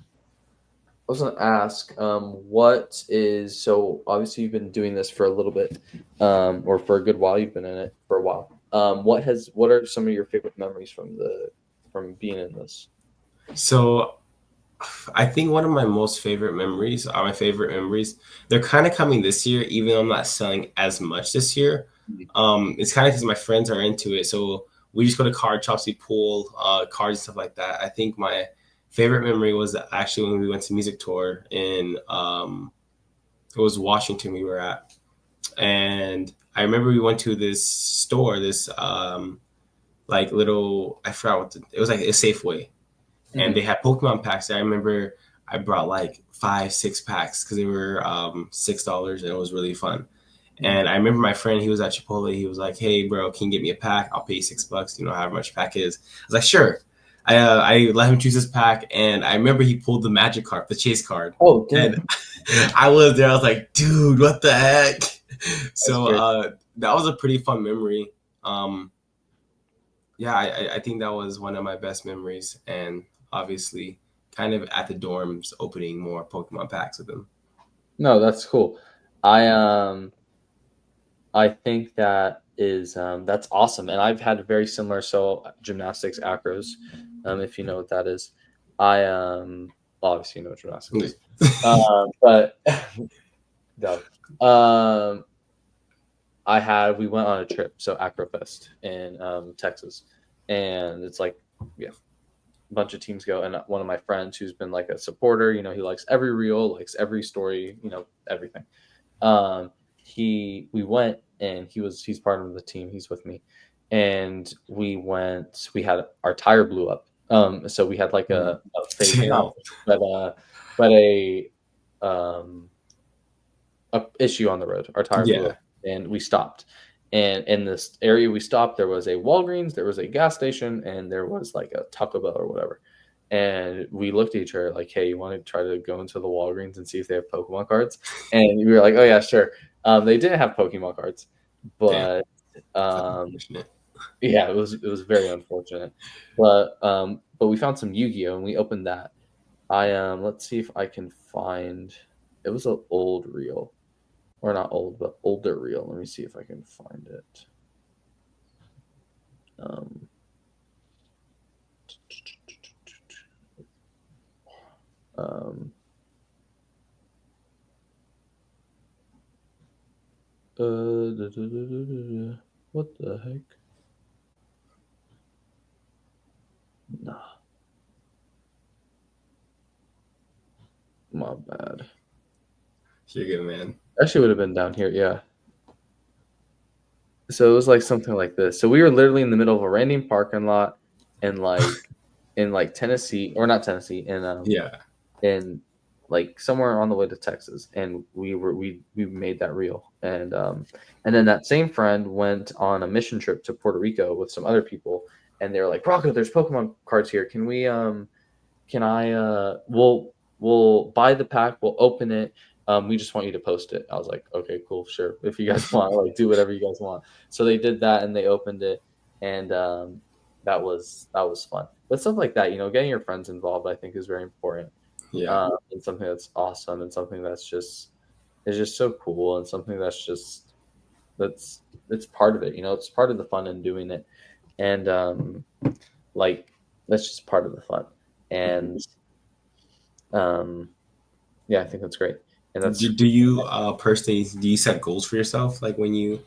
I was gonna ask, what is so obviously you've been doing this for a little bit, or for a good while. You've been in it for a while. What are some of your favorite memories from being in this? So I think one of my most favorite memories are my favorite memories. They're kind of coming this year, even though I'm not selling as much this year. It's kind of because my friends are into it, so we just go to card shops, we pull cards and stuff like that. I think my favorite memory was actually when we went to music tour in it was Washington we were at, and I remember we went to this store, this like little I forgot it was like a Safeway, and they Mm-hmm. had Pokemon packs. I remember I brought like 5, 6 packs because they were $6 and it was really fun. And I remember my friend, he was at Chipotle. He was like, "Hey, bro, can you get me a pack? I'll pay you $6. You know, however much pack is." I was like, "Sure." I let him choose his pack, and I remember he pulled the magic card, the chase card, Oh, and dang. I was there. I was like, "Dude, what the heck?" That's So great. that was a pretty fun memory. Um, yeah, I think that was one of my best memories, and obviously, kind of at the dorms, opening more Pokemon packs with them. No, that's cool. I I think that's awesome, and I've had very similar. So gymnastics acros, if you know what that is, I well, obviously you know what gymnastics is, but no, we went on a trip, so Acrofest in Texas, and it's like yeah, a bunch of teams go, and one of my friends who's been like a supporter, he likes every reel, likes every story, everything. We went and he's part of the team. He's with me, and we went. We had our tire blew up. So we had like Mhm. a fake, Yeah, not, but um a issue on the road. Our tire blew yeah. up, and we stopped. And in this area we stopped, there was a Walgreens, there was a gas station, and there was like a Taco Bell or whatever. And we looked at each other like, "Hey, you want to try to go into the Walgreens and see if they have Pokemon cards?" And we were like, "Oh yeah, sure." They didn't have Pokemon cards, Damn, but that's um, unfortunate. yeah, it was very unfortunate. But we found some Yu-Gi-Oh, and we opened that. Let's see if I can find. It was an old reel, or not old, but older reel. Let me see if I can find it. Um, um, what the heck? Nah, my bad. You're good, man. Actually, would have been down here. Yeah. So it was like something like this. So we were literally in the middle of a random parking lot, in like Tennessee, or not Tennessee, Yeah. in like somewhere on the way to Texas, and we made that reel, and then that same friend went on a mission trip to Puerto Rico with some other people, and they were like, "Rocco, there's Pokemon cards here. Can I we'll buy the pack, we'll open it. We just want you to post it." I was like, "Okay, cool, sure. If you guys want, like, do whatever you guys want." So they did that, and they opened it, and that was fun. But stuff like that, getting your friends involved, I think, is very important, Yeah. and something that's awesome, and something that's just is just so cool, and something that's it's part of it. It's part of the fun in doing it, and like that's just part of the fun, and um, yeah, I think that's great, and that's Do you personally do you set goals for yourself like when you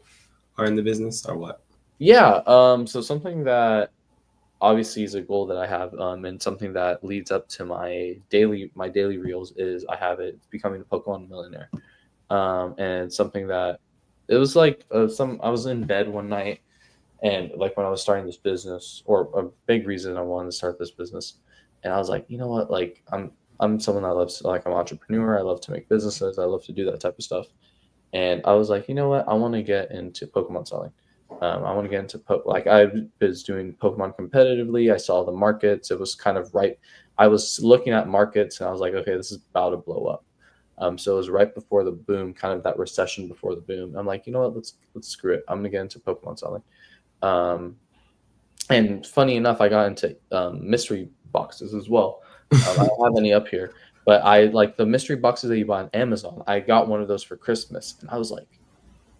are in the business or what? yeah. So something that obviously is a goal that I have, and something that leads up to my daily reels is I have it becoming a Pokemon millionaire, and something that it was like some I was in bed one night, and like when I was starting this business, or a big reason I wanted to start this business, and I was like, you know what, like I'm someone that loves, like, I'm an entrepreneur. I love to make businesses. I love to do that type of stuff. And I was like, you know what? I want to get into Pokemon selling. I want to get into like I was doing Pokemon competitively. I saw the markets. It was kind of right. I was looking at markets, and I was like, okay, this is about to blow up. So it was right before the boom, kind of that recession before the boom. I'm like, you know what? Let's screw it. I'm gonna get into Pokemon selling. Um, and funny enough, I got into mystery boxes as well. I don't have any up here, but I like the mystery boxes that you buy on Amazon. I got one of those for Christmas, and I was like,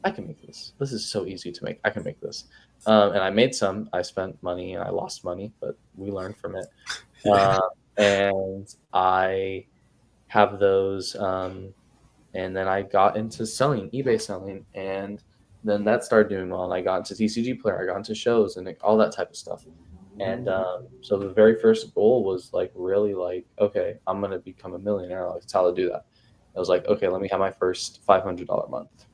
I can make this. This is so easy to make. I can make this. And I made some. I spent money and I lost money, but we learned from it. Yeah. Uh, and I have those. And then I got into selling, eBay selling, and then that started doing well, and I got into TCG player, I got into shows and like, all that type of stuff. And so the very first goal was like really like, okay, I'm gonna become a millionaire. Like, that's how to do that. I was like, okay, let me have my first $500 month,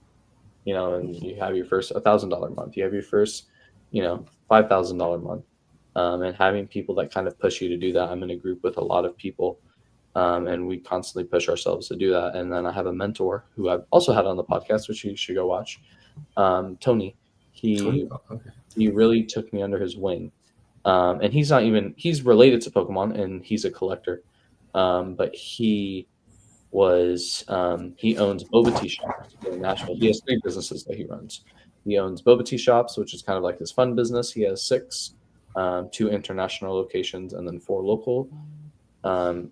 and you have your first $1,000 month, you have your first, $5,000 month, and having people that kind of push you to do that. I'm in a group with a lot of people, and we constantly push ourselves to do that. And then I have a mentor who I've also had on the podcast, which you should go watch, Tony. Tony. He Oh, okay. he really took me under his wing, and he's related to Pokemon and he's a collector, but he owns boba tea shops in Nashville. He has three businesses that he runs. He owns boba tea shops, which is kind of like his fun business. He has six, two international locations, and then four local. And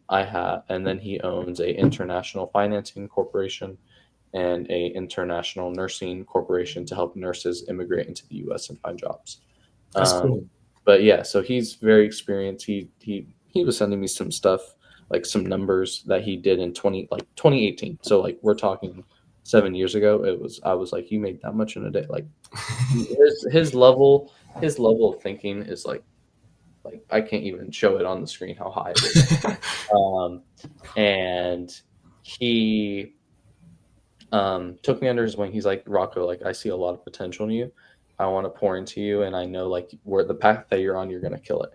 then he owns a international financing corporation and a international nursing corporation to help nurses immigrate into the U.S. and find jobs. That's cool. But yeah, so he's very experienced. He was sending me some stuff, like some numbers that he did in 2018. So like we're talking 7 years ago. I was like, you made that much in a day. Like his level of thinking is like I can't even show it on the screen how high it is. Um, and he took me under his wing. He's like, Rocco, like I see a lot of potential in you. I want to pour into you, and I know like where the path that you're on, you're gonna kill it.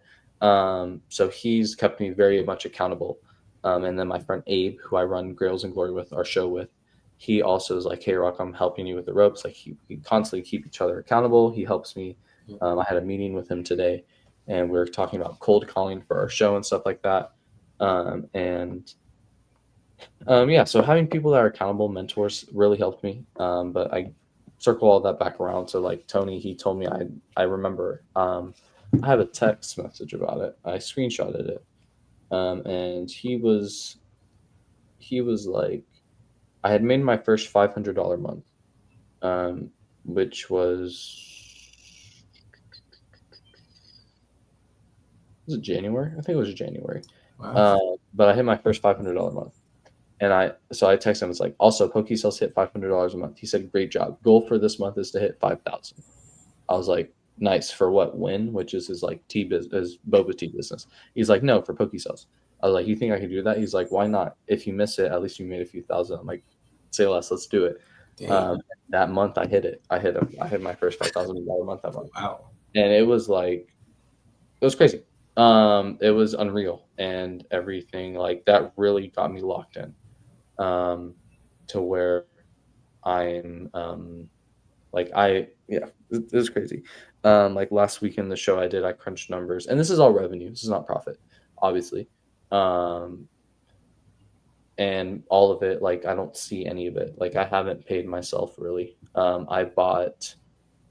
So he's kept me very much accountable. And then my friend Abe, who I run Grails and Glory with, our show with, he also is like, hey, Rock, I'm helping you with the ropes. Like we constantly keep each other accountable. He helps me. I had a meeting with him today, and we are talking about cold calling for our show and stuff like that. And yeah, so having people that are accountable mentors really helped me. But I circle all that back around to like Tony. He told me I remember I have a text message about it. I screenshotted it, and he was like, I had made my first $500 month, which was it January? I think it was January. Wow. But I hit my first $500 month. And I texted him. It's like, also PokéSells hit $500 a month. He said, great job. Goal for this month is to hit 5,000. I was like, nice. For what? Win, which is his like his boba tea business. He's like, no, for PokéSells. I was like, you think I can do that? He's like, why not? If you miss it, at least you made a few thousand. I'm like, say less. Let's do it. Dang. That month, I hit it. I hit my first $5,000 month that month, Wow. and it was like it was crazy. It was unreal, and everything like that really got me locked in, to where I'm like yeah, it was crazy. Like last week in the show I did, I crunched numbers, and this is all revenue. This is not profit, obviously. And all of it, like I don't see any of it. Like I haven't paid myself really. I bought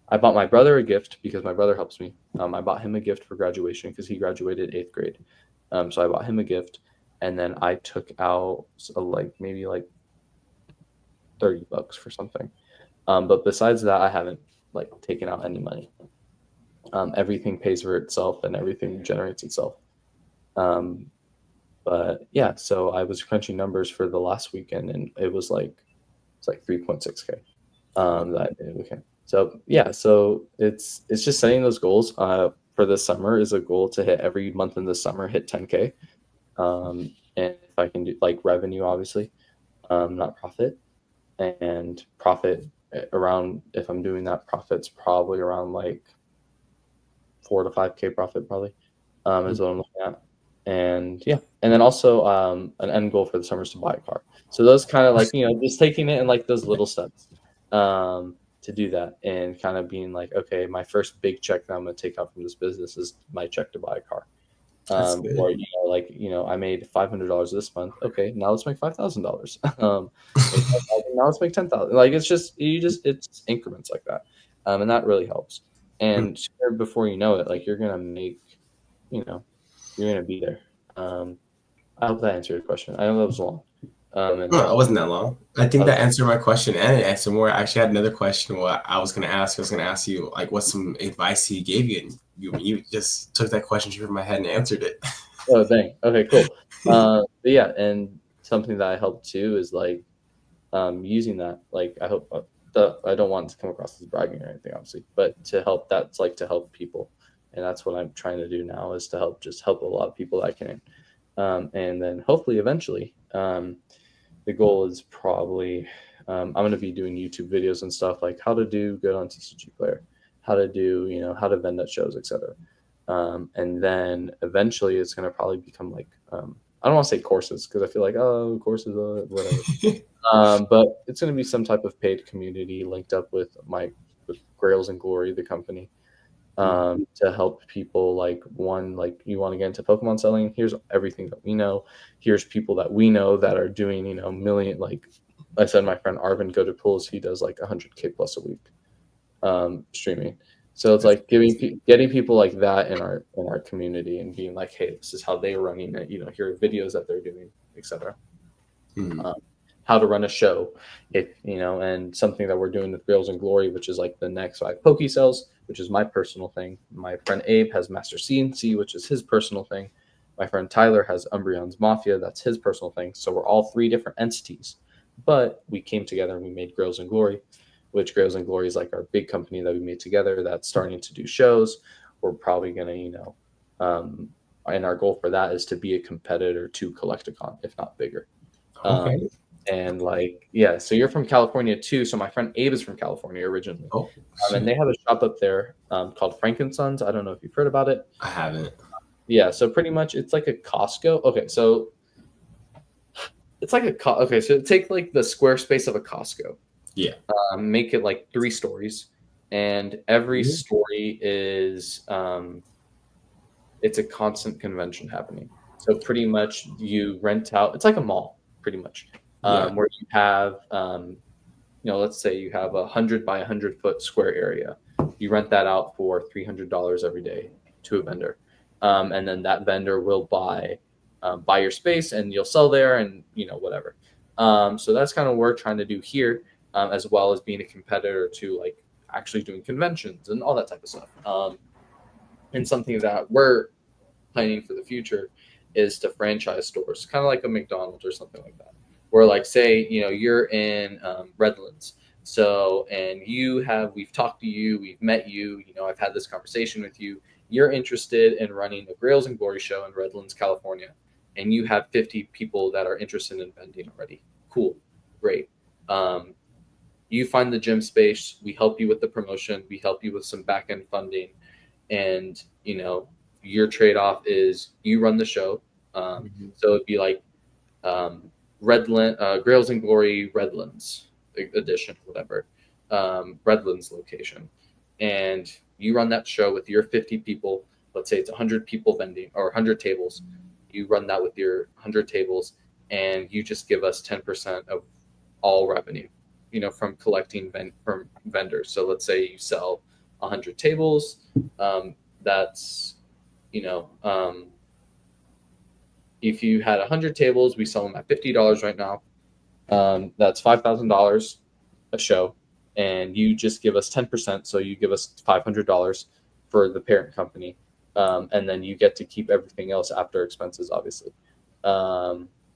my brother a gift because my brother helps me. I bought him a gift for graduation because he graduated 8th grade. So I bought him a gift, and then I took out like maybe like $30 for something. But besides that, I haven't like taken out any money. Everything pays for itself and everything generates itself. But yeah, so I was crunching numbers for the last weekend, and it's like 3.6K. That weekend. So yeah, so it's just setting those goals. For this summer is a goal to hit every month in the summer, hit 10K. And if I can do like revenue, obviously, not profit, and profit around, if I'm doing that, profit's probably around like 4 to 5K profit probably, is what I'm looking at. And yeah, and then also an end goal for the summer is to buy a car. So those kind of like, just taking it in like those little steps, to do that, and kind of being like, okay, my first big check that I'm going to take out from this business is my check to buy a car. That's good. Or I made $500 this month. Okay, now let's make $5,000. Now let's make 10,000. Like it's increments like that, and that really helps. And before you know it, like you're gonna make, you're gonna be there. I hope that answered your question. I know that was long. No, it wasn't that long. I think that Okay. answered my question and it answered more. I actually had another question. What I was going to ask, you, like, what's some advice he gave you? And you just took that question straight from my head and answered it. Oh, dang. Okay, cool. But yeah, and something that I help too is like using that. Like I hope I don't want it to come across as bragging or anything, obviously, but to help, that's like to help people. And that's what I'm trying to do now, is to help a lot of people that I can. And then hopefully eventually, the goal is probably, I'm going to be doing YouTube videos and stuff like how to do good on TCG Player, how to do, how to vend at shows, etc. And then eventually it's going to probably become like, I don't want to say courses because I feel like, oh, courses, whatever. But it's going to be some type of paid community linked up with Grails and Glory, the company, to help people. Like, one, like, you want to get into Pokemon selling, here's everything that we know. Here's people that we know that are doing, million, like I said, my friend Arvin Go to Pools, he does like 100K plus a week, streaming. So it's like getting people like that in our community and being like, hey, this is how they're running it. Here are videos that they're doing, etc. How to run a show, and something that we're doing with Grails and Glory, which is like the next 5 PokéSells, which is my personal thing. My friend Abe has Master CNC, which is his personal thing. My friend Tyler has Umbreon's Mafia, that's his personal thing. So we're all 3 different entities, but we came together and we made Grails and Glory, which Grails and Glory is like our big company that we made together that's starting to do shows. We're probably going to, and our goal for that is to be a competitor to Collecticon, if not bigger. Okay. And like, yeah, so you're from California too. So my friend Abe is from California originally. Oh, and they have a shop up there called Frankensons. I don't know if you've heard about it. I haven't. Yeah, so pretty much it's like a Costco. Okay, so it's like okay, so take like the square space of a Costco. Yeah. Make it like 3 stories, and every story is it's a constant convention happening. So pretty much you rent out. It's like a mall, pretty much. Where you have, let's say you have 100 by 100 foot square area. You rent that out for $300 every day to a vendor, and then that vendor will buy your space, and you'll sell there, and whatever. So that's kind of what we're trying to do here, as well as being a competitor to like actually doing conventions and all that type of stuff. And something that we're planning for the future is to franchise stores, kind of like a McDonald's or something like that. Where, like, say, you're in Redlands, and we've talked to you, we've met you, I've had this conversation with you. You're interested in running a Grails and Glory show in Redlands, California, and you have 50 people that are interested in vending already. Cool, great. You find the gym space, we help you with the promotion, we help you with some back end funding, and your trade off is you run the show. So it'd be like Redland, Grails and Glory Redlands edition, whatever, Redlands location, and you run that show with your 50 people. Let's say it's 100 people vending, or 100 tables. You run that with your 100 tables, and you just give us 10% of all revenue, from collecting from vendors. So let's say you sell 100 tables. That's, if you had 100 tables, we sell them at $50 right now. That's $5,000 a show, and you just give us 10%. So you give us $500 for the parent company, and then you get to keep everything else after expenses, obviously.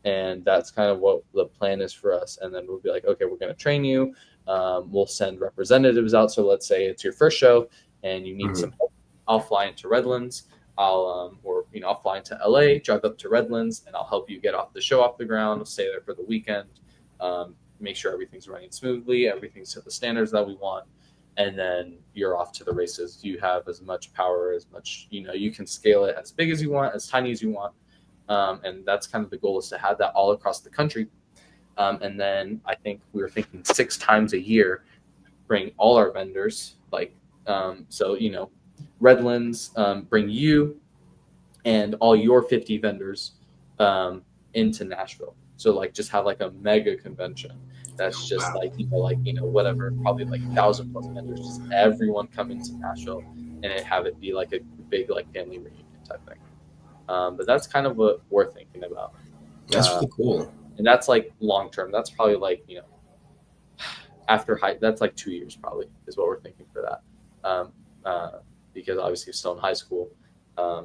And that's kind of what the plan is for us. And then we'll be like, okay, we're going to train you. We'll send representatives out. So let's say it's your first show and you need some help. I'll fly into Redlands. I'll fly into LA, drive up to Redlands, and I'll help you get the show off the ground. I'll stay there for the weekend, make sure everything's running smoothly, everything's to the standards that we want, and then you're off to the races. You have as much power, as much, you can scale it as big as you want, as tiny as you want, and that's kind of the goal, is to have that all across the country. And then I think we were thinking 6 times a year, bring all our vendors, Redlands, bring you and all your 50 vendors into Nashville. So like just have like a mega convention that's just whatever, probably like 1,000 plus vendors, just everyone come into Nashville and have it be like a big like family reunion type thing. But that's kind of what we're thinking about. That's really cool. And that's like long term. That's probably like, after that's like 2 years probably is what we're thinking for that. Because obviously still in high school.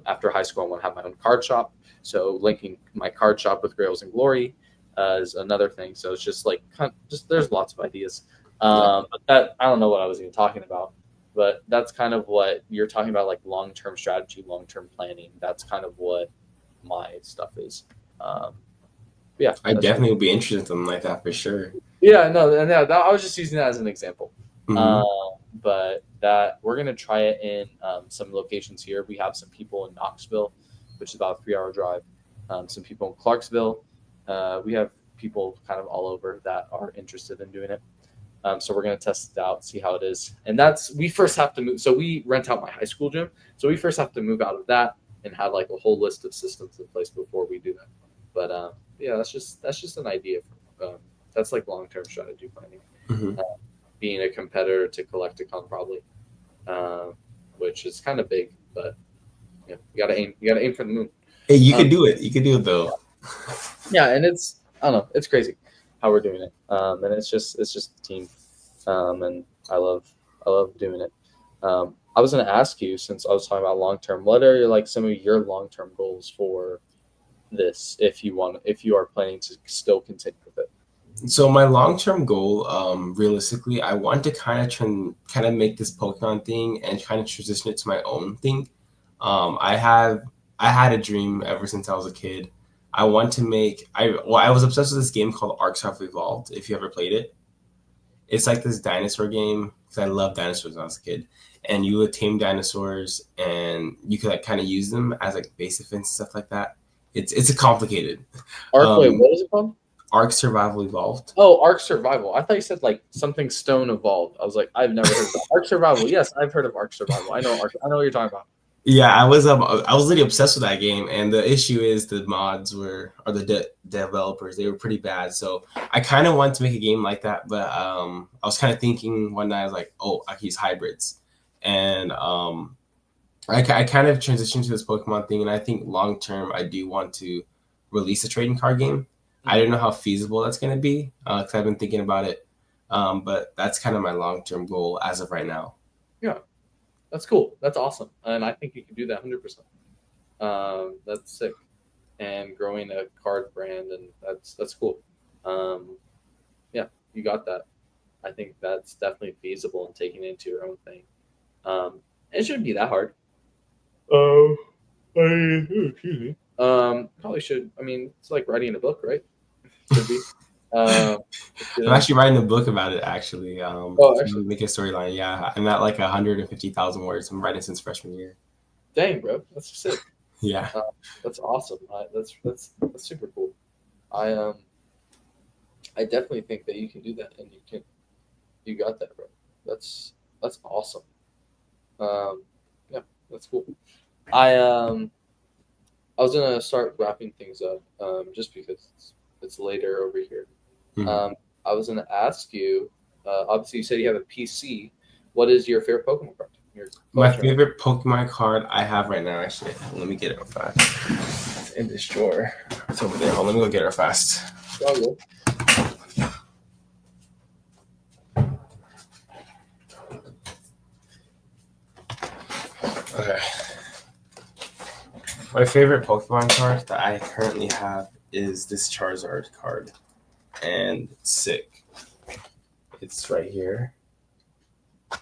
After high school, I want to have my own card shop. So linking my card shop with Grails and Glory is another thing. So it's just like, there's lots of ideas. Yeah. But that I don't know what I was even talking about. But that's kind of what you're talking about, like long term strategy, long term planning. That's kind of what my stuff is. Um, yeah, I that's really definitely would be interested in something like that for sure. yeah. No, and yeah, I was just using that as an example. Hmm. Um, but that we're gonna try it in some locations here. We have some people in Knoxville, which is about a 3 hour drive. Some people in Clarksville. We have people kind of all over that are interested in doing it. So we're gonna test it out, see how it is. And that's we first have to move. So we rent out my high school gym. So we first have to move out of that and have like a whole list of systems in place before we do that. But yeah, that's just an idea. That's like long term strategy planning. Hmm. Uh, Being a competitor to Collecticon probably, uh, which is kind of big, but yeah, you gotta aim for the moon. Hey, you Um, could do it. You could do it though. yeah, and it's I don't know, it's crazy how we're doing it, and it's just a team, and I love doing it. I was going to ask you, since I was talking about long term, what are like some of your long term goals for this? If you are planning to still continue with it. So my long term goal, realistically, I want to kind of make this Pokemon thing and kind of transition it to my own thing. I have I had a dream ever since I was a kid. I want to make I was obsessed with this game called Arcs Have Evolved. If you ever played it, it's like this dinosaur game because I loved dinosaurs when I was a kid. And you would tame dinosaurs, and you could like kind of use them as like base defense and stuff like that. It's a complicated. Arc, wait, Um, what is it called? Arc Survival Evolved. Oh, Arc Survival. I thought you said like something Stone Evolved. I was like, I've never heard of that. Arc Survival. Yes, I've heard of Arc Survival. I know Arc. I know what you're talking about. Yeah, I was really obsessed with that game, and the issue is the mods were or the developers they were pretty bad. So I kind of wanted to make a game like that, but I was kind of thinking one night I was like, oh, I can use hybrids, and I kind of transitioned to this Pokemon thing, and I think long term I do want to release a trading card game. I Mhm. don't know how feasible that's going to be because I've been thinking about it, but that's kind of my long term goal as of right now. Yeah, that's cool. That's awesome, and I think you can do that 100%. That's sick. And growing a card brand, and that's cool. Um, yeah, you got that. I think that's definitely feasible and taking it into your own thing. It shouldn't be that hard. Oh, excuse me. Probably should. I mean, it's like writing a book, right? Should be. Um, it I'm shouldn't. actually writing a book about it. Actually, Oh, to actually, make a storyline. Yeah, I'm at like 150,000 words. I'm writing since freshman year. dang, bro, that's sick. Yeah. Uh, that's awesome. That's super cool. I I definitely think that you can do that, and you got that, bro. That's awesome. Um, yeah, that's cool. I I was gonna start wrapping things up, just because it's later over here. Mhm. Um, I was gonna ask you. Obviously, you said you have a PC. What is your favorite Pokemon card? Your My collection right favorite Pokemon card I have right now. Actually, let me get it real fast. It's in this drawer. It's over there. Hold on, let me go get it fast. now. Oh, Okay. My favorite Pokemon card that I currently have is this Charizard card, and it's sick. It's right here.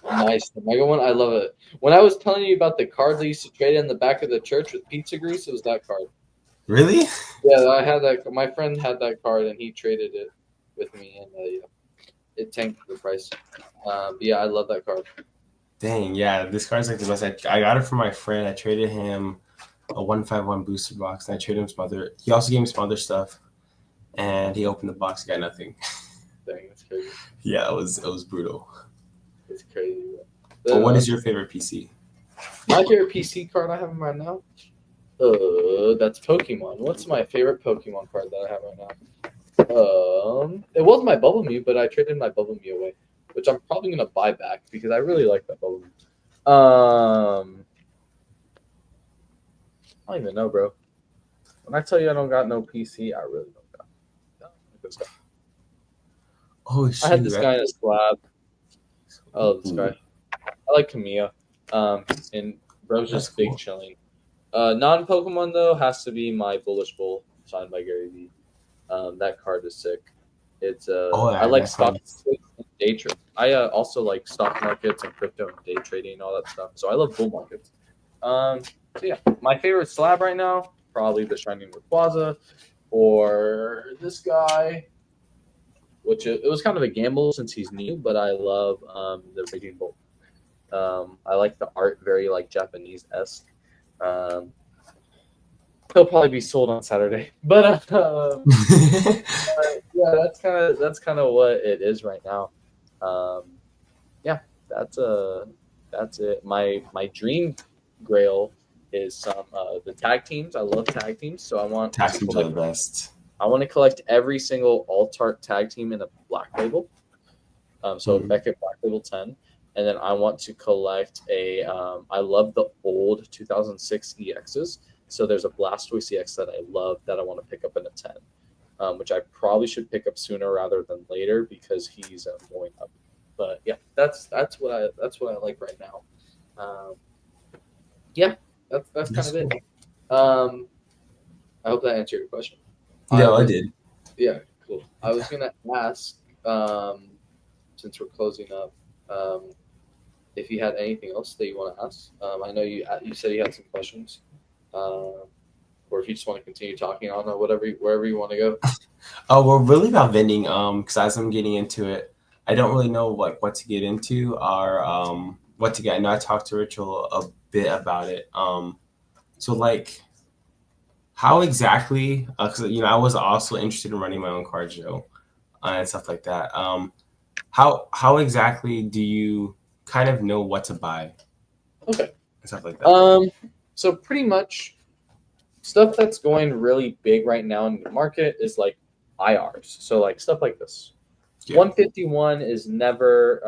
nice. The Mega one, I love it. When I was telling you about the cards I used to trade in the back of the church with pizza grease, it was that card. Really? Yeah, I had that. My friend had that card, and he traded it with me, and yeah, it tanked the price. But yeah, I love that card. Dang, yeah, this card's like the best. I got it from my friend. I traded him a 151 booster box, and I traded him some other. He also gave me some other stuff, and he opened the box, got nothing. Dang, that's crazy. Yeah, it was brutal. It's crazy. But what The is your favorite PC? My favorite PC card I have right now. That's Pokemon. What's my favorite Pokemon card that I have right now? It was my Bubble Mew, but I traded my Bubble Mew away, which I'm probably gonna buy back because I really like that Bubble Mew. I don't even know, bro. When I tell you I don't got no PC, I really don't got this guy. Oh I had shoot! this guy in a slab. I love this Ooh, guy. I like Kamiya. And bro's that's just big cool. chilling. Non Pokemon though has to be my Bullish Bull signed by Gary Vee. That card is sick. It's Oh, I yeah, like that Stock sounds. and Day Trade. I also like stock markets and crypto and day trading and all that stuff. So I love bull markets. So yeah, my favorite slab right now probably the Shining Rayquaza or this guy, which it was kind of a gamble since he's new, but I love the Raging Bull. I like the art, very like Japanese esque. Um, he'll probably be sold on Saturday, yeah, that's kind of what it is right now. Um, yeah, that's that's it. My dream grail is some the tag teams. I love tag teams, so Tax teams are the best. I want to collect every single Altart tag team in a black label. So Mhm. Beckett Black Label 10. And then I want to collect a. I love the old 2006 EXs. So there's a Blastoise EX that I love that I want to pick up in a 10, which I probably should pick up sooner rather than later because he's going up. But yeah, that's what I like right now. Um, yeah, that's kind That's of it. cool. I hope that answered your question. I Yeah, I was did. Yeah, cool. I was gonna ask, since we're closing up, if you had anything else that you want to ask. I know you said you had some questions, um, or if you just want to continue talking on or whatever, wherever you want to go. Oh, well, really about vending. Because as I'm getting into it, I don't really know what to get into or what to get. I know I talked to Rachel a bit about it. So like, how exactly? Because I was also interested in running my own card show and stuff like that. How exactly do you kind of know what to buy Okay. and stuff like that? Um, so pretty much stuff that's going really big right now in the market is like IRs. So like stuff like this. Yeah. 151 is never.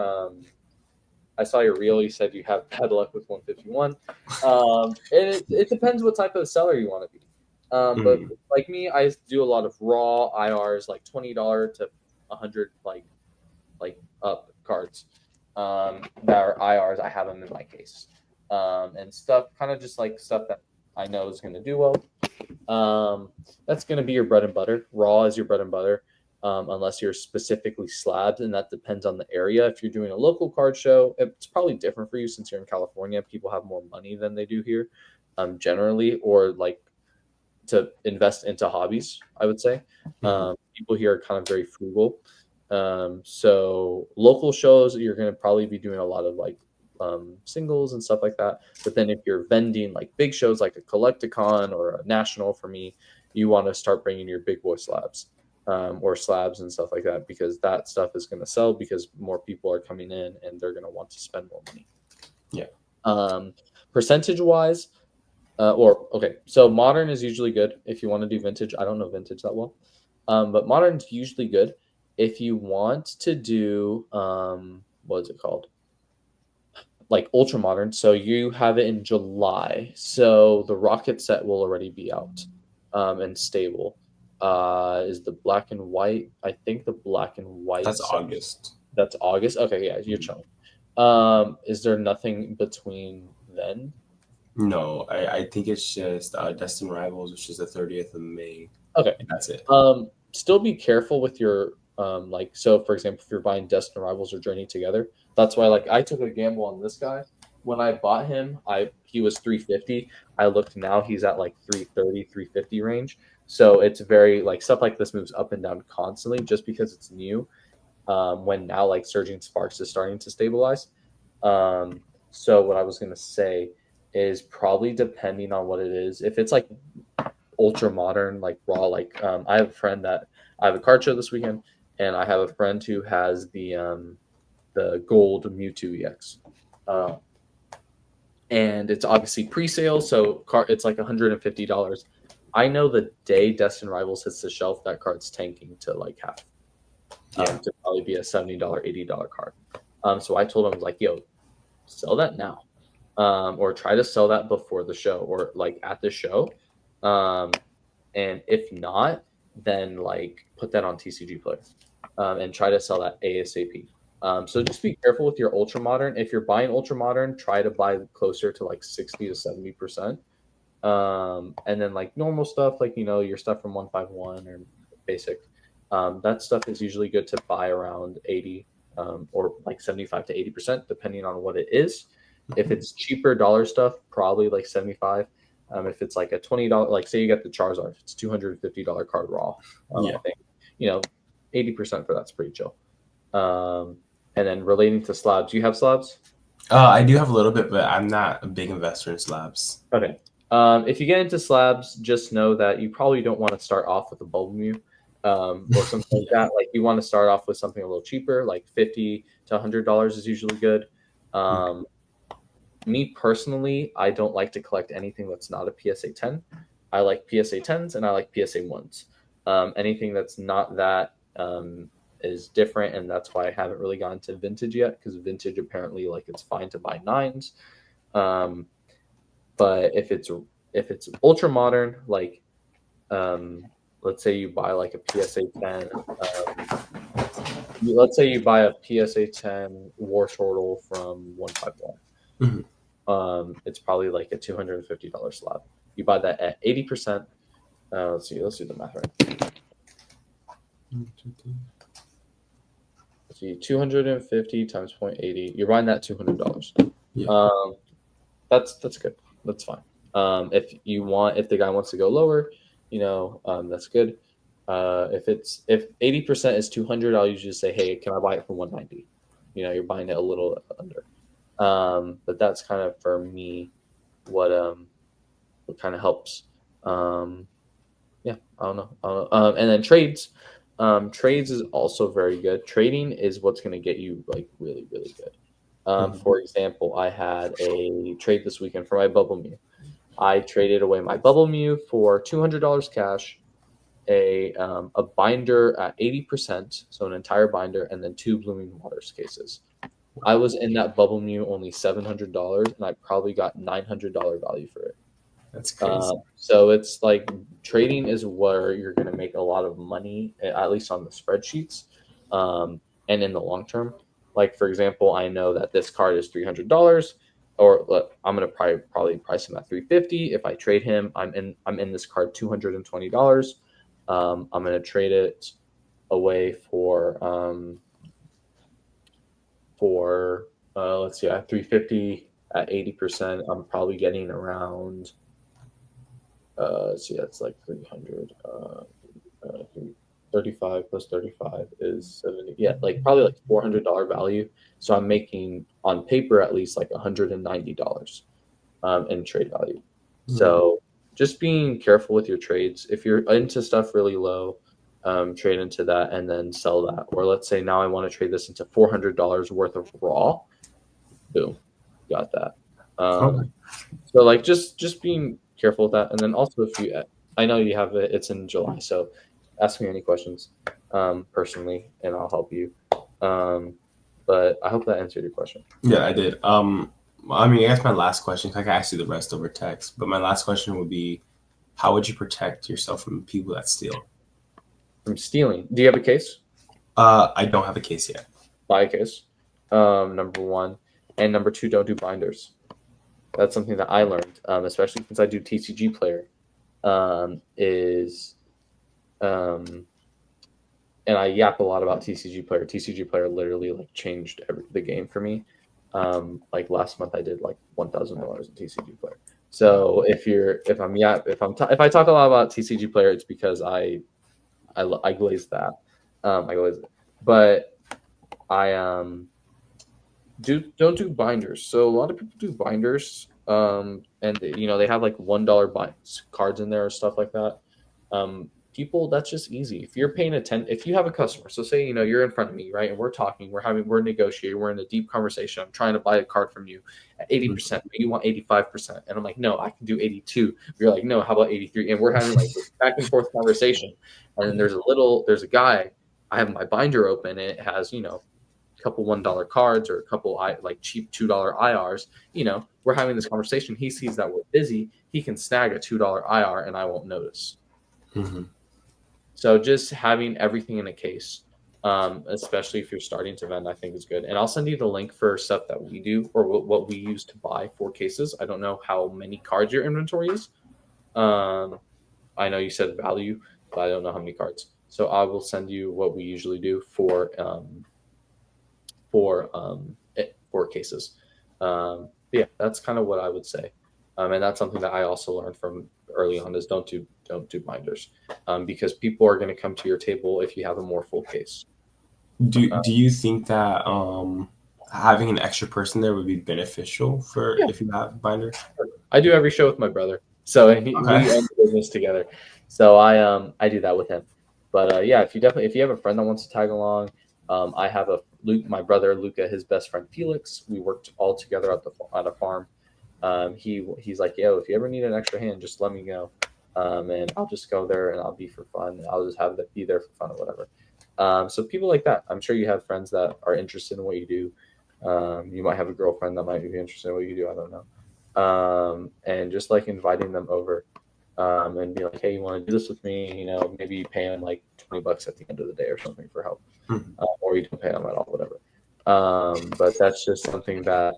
I saw your reel. You said you have bad luck with 151. And it depends what type of seller you want to be. But Mm, like me, I do a lot of raw IRs, like $20 to 100, like up cards that are IRs. I have them in my case, and stuff kind of just like stuff that I know is going to do well. That's going to be your bread and butter. Raw is your bread and butter, unless you're specifically slabbed, and that depends on the area. If you're doing a local card show, it's probably different for you since you're in California. People have more money than they do here, generally, or like to invest into hobbies. I would say mhm. people here are kind of very frugal. So local shows, you're going to probably be doing a lot of like singles and stuff like that. But then if you're vending like big shows like a Collecticon or a National for me, you want to start bringing your big boy slabs or slabs and stuff like that because that stuff is going to sell because more people are coming in and they're going to want to spend more money. Yeah. Um, Percentage wise, or okay, so modern is usually good if you want to do vintage. I don't know vintage that well, but modern's usually good if you want to do what is it called? Like ultra modern. So you have it in July. So the rocket set will already be out and stable. Is the black and white? I think the black and white That's set. August. That's August. Okay, yeah, you're Mhm. chilling. Is there nothing between then? No, I think it's just Destin Rivals, which is the 30th of May. Okay. And that's it. Still be careful with your like so for example if you're buying Destin Rivals or Journey together. That's why like I took a gamble on this guy. When I bought him, I he was 350. I looked now he's at like 330, 350 range. So it's very like stuff like this moves up and down constantly just because it's new. When now like Surging Sparks is starting to stabilize. Um, so what I was gonna say is probably depending on what it is. If it's like ultra modern, like raw. Like I have a friend that I have a card show this weekend, and I have a friend who has the gold Mewtwo EX, uh, and it's obviously pre-sale, so it's like $150. I know the day Destin Rivals hits the shelf, that card's tanking to like half, Yeah. to probably be a $70, $80 card. So I told him like, yo, sell that now, or try to sell that before the show or like at the show. Um, and if not, then like put that on TCG Player and try to sell that ASAP. So just be careful with your ultra modern. If you're buying ultra modern, try to buy closer to like 60 to 70%. And then like normal stuff, like your stuff from 151 or basic. That stuff is usually good to buy around 80. or like 75 to 80%, depending on what it is. If it's cheaper dollar stuff, probably like 75. If it's like a $20, like say you get the Charizard, it's $250 card raw. I Yeah. think, 80% for that's pretty chill. And then relating to slabs, do you have slabs? I do have a little bit, but I'm not a big investor in slabs. Okay. If you get into slabs, just know that you probably don't want to start off with a Bubble Mew, or something like Yeah. that. Like you want to start off with something a little cheaper, like $50 to $100 is usually good. Um, Me personally, I don't like to collect anything that's not a PSA 10. I like PSA 10s and I like PSA 1s. Anything that's not that is different, and that's why I haven't really gone to vintage yet, because vintage apparently like it's fine to buy nines. Um, but if it's ultra modern, like let's say you buy like a PSA 10, let's say you buy a PSA 10 War Turtle from 151. Mhm. It's probably like a $250 slab. You buy that at 80%. Let's see. Let's do the math right. Let's see, 250 times 0.80. You're buying that $200. Yeah. Um, that's good. That's fine. If the guy wants to go lower, that's good. If 80% is 200, I'll usually say, hey, can I buy it for 190? You're buying it a little under. But that's kind of for me what kind of helps. Um, yeah, I don't know. And then trades. Trades is also very good. Trading is what's going to get you like really, really good. Mhm. For example, I had a trade this weekend for my Bubble Mew. I traded away my Bubble Mew for $200 cash, a binder at 80%, so an entire binder, and then two Blooming Waters cases. I was in that Bubble Mew only $700, and I probably got $900 value for it. That's crazy. So it's like trading is where you're going to make a lot of money, at least on the spreadsheets, and in the long term. Like for example, I know that this card is $300, or look, I'm going to probably price him at 350. If I trade him, I'm in this card $220. I'm going to trade it away for let's see, at 350 at 80%. I'm probably getting around so yeah, it's like 300. 35 plus 35 is 70. Yeah, like probably like $400 value. So I'm making on paper at least like $190 in trade value. Mhm. So just being careful with your trades. If you're into stuff really low, trade into that and then sell that. Or let's say now I want to trade this into $400 worth of raw. Boom, got that. Okay. So like just being careful with that, and then also if you, I know you have it, it's in July, so ask me any questions personally, and I'll help you. Um, but I hope that answered your question. Yeah, I did. I mean, I guess my last question, I can ask you the rest over text, but my last question would be, how would you protect yourself from people that steal? From stealing, do you have a case? I don't have a case yet. Buy a case. Number one, and number two, don't do binders. That's something that I learned, especially since I do TCG player. Is And I yap a lot about TCG Player. TCG Player literally like changed the game for me. Like last month, I did like $1,000 in TCG Player. So if I talk a lot about TCG Player, it's because I glazed that. I glazed it, but I don't do binders. So a lot of people do binders, and they have like $1 cards in there or stuff like that. People, that's just easy. If you're paying attention, if you have a customer, so say you're in front of me, right, and we're talking, we're negotiating, we're in a deep conversation. I'm trying to buy a card from you at Mhm. 80%, but you want 85%, and I'm like, no, I can do 82. You're like, no, how about 83? And we're having like this back and forth conversation, and then there's a guy. I have my binder open, and it has couple $1 cards or a couple like cheap $2 IRs. We're having this conversation. He sees that we're busy. He can snag a $2 IR, and I won't notice. Mhm. So just having everything in a case, especially if you're starting to vend, I think is good. And I'll send you the link for stuff that we do or what we use to buy for cases. I don't know how many cards your inventory is. Um, I know you said value, but I don't know how many cards. So I will send you what we usually do for cases. Yeah, that's kind of what I would say, and that's something that I also learned from early on is don't do binders, because people are going to come to your table if you have a more full case. Uh, Do you think that having an extra person there would be beneficial for yeah, if you have binders? I do every show with my brother, so Okay. we own the business together. So I do that with him. But yeah, if you have a friend that wants to tag along, I have my brother Luca, his best friend Felix. We worked all together at a farm. He's like, yo, if you ever need an extra hand, just let me know, and I'll just go there and I'll be for fun. I'll just be there for fun or whatever. So people like that. I'm sure you have friends that are interested in what you do. You might have a girlfriend that might be interested in what you do. I don't know. And just like inviting them over, and be like, hey, you want to do this with me? Maybe you pay them like $20 at the end of the day or something for help, Mhm. or you don't pay them at all, whatever. But that's just something that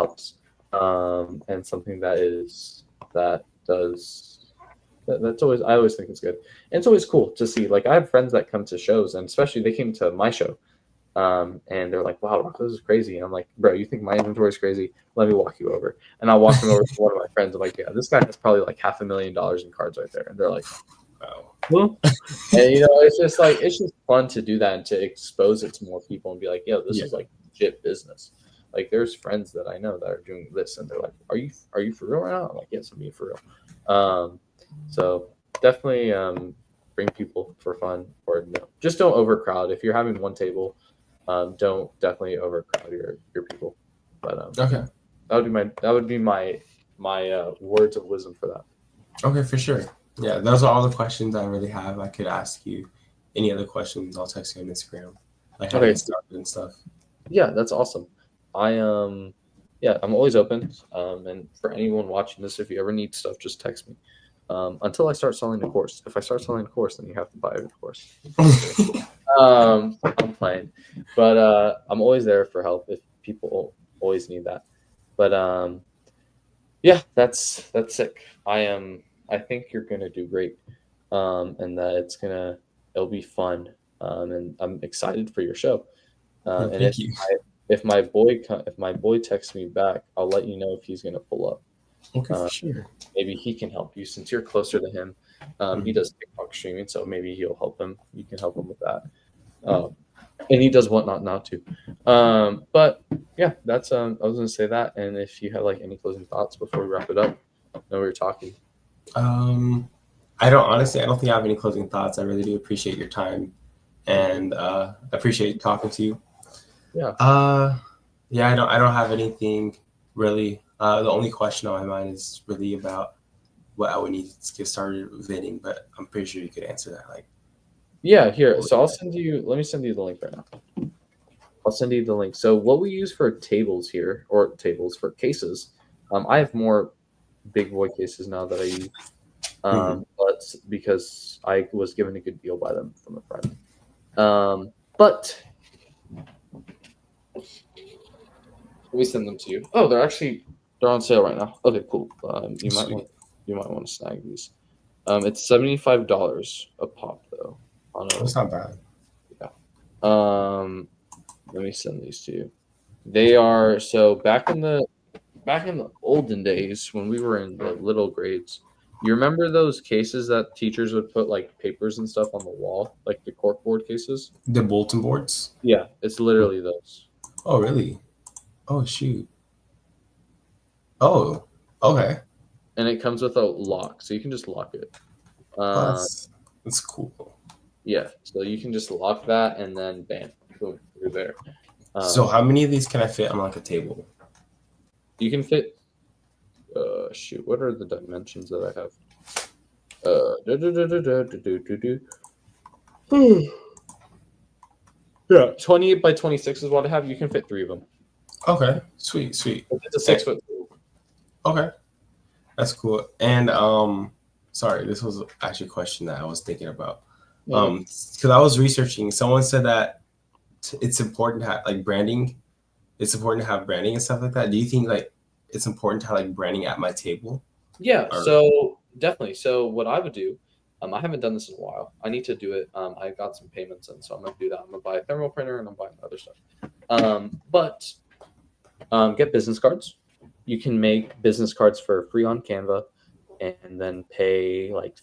helps, and something that does that's always I always think it's good. And it's always cool to see. Like I have friends that come to shows, and especially they came to my show, and they're like, "Wow, Rocco, this is crazy." And I'm like, "Bro, you think my inventory is crazy? Let me walk you over." And I'll walk them over to one of my friends. I'm like, "Yeah, this guy has probably like $500,000 in cards right there." And they're like, Wow. "Huh?" And it's just fun to do that and to expose it to more people and be like, "Yo, this Yeah. is like legit business." Like there's friends that I know that are doing this, and they're like, "Are you for real right now?" I'm like, "Yes, I'm being for real." So definitely bring people for fun, or no, just don't overcrowd. If you're having one table, don't definitely overcrowd your people. But yeah, Okay. that would be my words of wisdom for that. Okay, for sure. Yeah, those are all the questions I really have. I could ask you any other questions. I'll text you on Instagram, like how to Okay, get started and stuff. yeah, that's awesome. I yeah, I'm always open. And for anyone watching this, if you ever need stuff, just text me. Until I start selling the course. If I start selling the course, then you have to buy the course. Just kidding. I'm playing, but I'm always there for help if people always need that. But yeah, that's sick. I think you're gonna do great, and that it'll be fun. And I'm excited for your show. No, And thank you. if my boy texts me back, I'll let you know if he's gonna pull up. Okay, for Uh, sure. maybe he can help you since you're closer to him. He Mhm. does TikTok streaming, so maybe he'll help him. You can help him with that. Um, and he does whatnot not to. But yeah, that's I was gonna say that. And if you have like any closing thoughts before we wrap it up, I know we were talking. Um, I don't honestly. I don't think I have any closing thoughts. I really do appreciate your time and appreciate talking to you. Yeah. Uh, yeah, I don't have anything really. The only question on my mind is really about what I would need to get started vetting, but I'm pretty sure you could answer that. Like, Yeah, here. what would So you I'll like? send you let me send you the link right now. I'll send you the link. So what we use for tables here, or tables for cases, I have more big boy cases now that I use. Mhm. But because I was given a good deal by them from a friend. But let me send them to you. Oh, they're on sale right now. Okay, cool. Sweet. You might want to snag these. It's $75 a pop though. On a That's not bad. Yeah. Let me send these to you. They are so back in the olden days when we were in the little grades. You remember those cases that teachers would put like papers and stuff on the wall, like the corkboard cases? The bulletin boards. Yeah, it's literally those. Oh, really? Oh, shoot. Oh, okay. And it comes with a lock, so you can just lock it. Oh, Uh, that's cool. yeah, so you can just lock that, and then bam, boom, you're there. So, Um, how many of these can I fit on like a table? you can fit. Shoot, what are the dimensions that I have? Yeah, 28 by 26 is what I have. You can fit three of them. Okay, sweet, sweet. It's a Eh, 6 foot table. okay, that's cool. And sorry, this was actually a question that I was thinking about. Okay. Because I was researching, someone said that it's important to have like branding. It's important to have branding and stuff like that. Do you think like it's important to have like branding at my table? Yeah, Or so definitely. So what I would do, I haven't done this in a while. I need to do it. I got some payments, and so I'm gonna do that. I'm gonna buy a thermal printer, and I'm buying other stuff. But get business cards. You can make business cards for free on Canva, and then pay like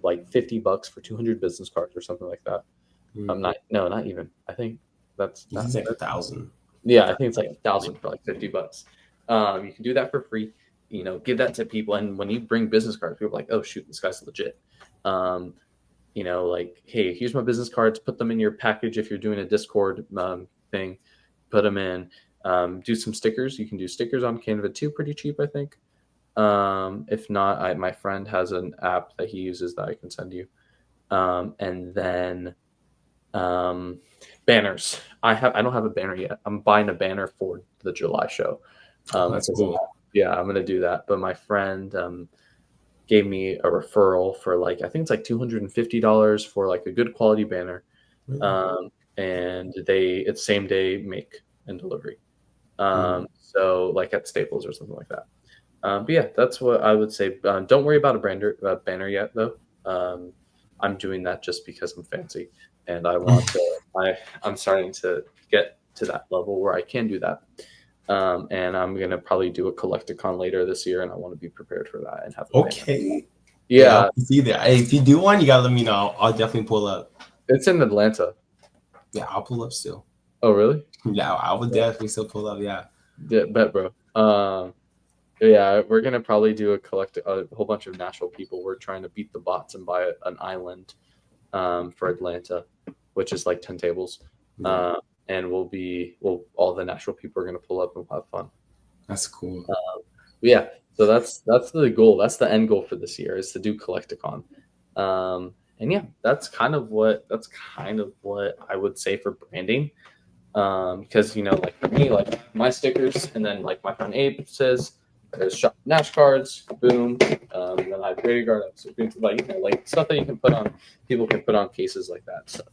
$50 for 200 business cards or something like that. Not even. I think that's This not. is like 1,000. Yeah, I think it's like 1,000 for like $50. You can do that for free. Give that to people, and when you bring business cards, people are like, "Oh shoot, this guy's legit." Um, like, hey, here's my business cards. Put them in your package if you're doing a Discord thing. Put them in. Do some stickers. You can do stickers on Canva too, pretty cheap, I think. If not, my friend has an app that he uses that I can send you. And then um, banners. I don't have a banner yet. I'm buying a banner for the July show. Oh, that's cool. Yeah, I'm gonna do that. But my friend gave me a referral for like I think it's like $250 for like a good quality banner. And it's same day make and delivery. So like at Staples or something like that. But yeah, that's what I would say. Don't worry about a banner yet, though. I'm doing that just because I'm fancy, and I want to. I'm starting to get to that level where I can do that. And I'm gonna probably do a Collecticon later this year, and I want to be prepared for that and have a banner. Okay. Yeah, Yeah, I'll see there. Hey, if you do one, you gotta let me know. I'll definitely pull up. it's in Atlanta. Yeah, I'll pull up still. Oh, really? Yeah, I would definitely still pull up. Yeah. Yeah, bet, bro. Yeah, we're gonna probably do a whole bunch of Nashville people. We're trying to beat the bots and buy an island for Atlanta, which is like 10 tables. Yeah. And all the Nashville people are gonna pull up and we'll have fun. That's cool. Yeah, so that's the goal. That's the end goal for this year is to do Collecticon. And yeah, that's kind of what I would say for branding. Because like for me, like my stickers, and then like my friend Abe says, there's shop Nash cards, boom. And then I have Greater Guard, so like stuff that you can put on, people can put on cases like that. So,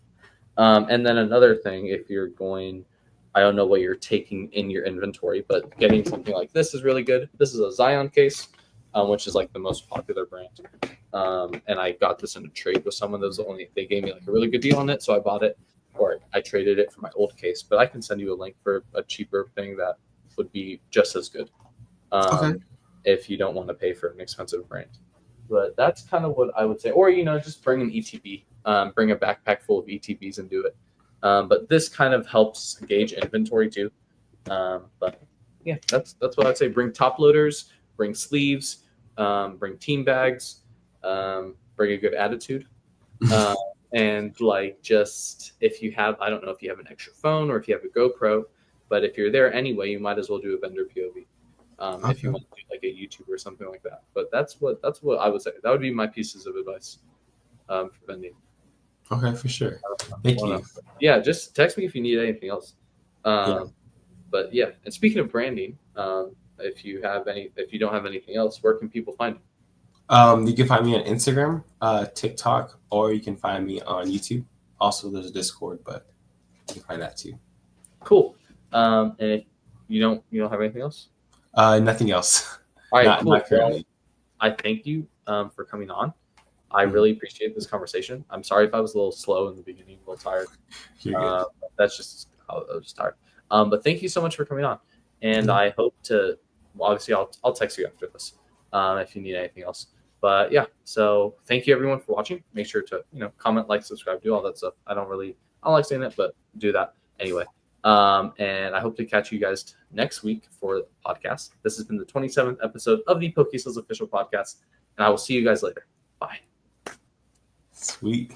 and then another thing, if you're going, I don't know what you're taking in your inventory, but getting something like this is really good. This is a Zion case, which is like the most popular brand. And I got this in a trade with someone they gave me like a really good deal on it, so I bought it. Or I traded it for my old case, but I can send you a link for a cheaper thing that would be just as good. Okay. If you don't want to pay for an expensive brand. But that's kind of what I would say. Or, just bring an ETB, bring a backpack full of ETBs and do it. But this kind of helps gauge inventory too. But yeah, that's what I'd say. Bring top loaders, bring sleeves, bring team bags, bring a good attitude. And like just if you have, I don't know if you have an extra phone or if you have a GoPro, but if you're there anyway, you might as well do a vendor POV. If you want to do like a YouTube or something like that. But that's what I would say. That would be my pieces of advice for vending. Okay, for sure. Thank you. Yeah, just text me if you need anything else. Yeah. But yeah, and speaking of branding, if you don't have anything else, where can people find you? You can find me on Instagram, TikTok, or you can find me on YouTube. Also, there's a Discord, but you can find that too. Cool. And if you don't have anything else? Nothing else. All right, cool. Not currently. I thank you for coming on. I really appreciate this conversation. I'm sorry if I was a little slow in the beginning, a little tired. That's just I was just tired. But thank you so much for coming on. And I hope to obviously I'll text you after this if you need anything else. But yeah, so thank you everyone for watching. Make sure to comment, like, subscribe, do all that stuff. I don't like saying it, but do that anyway. And I hope to catch you guys next week for the podcast. This has been the 27th episode of the PokéSells official podcast, and I will see you guys later. Bye. Sweet.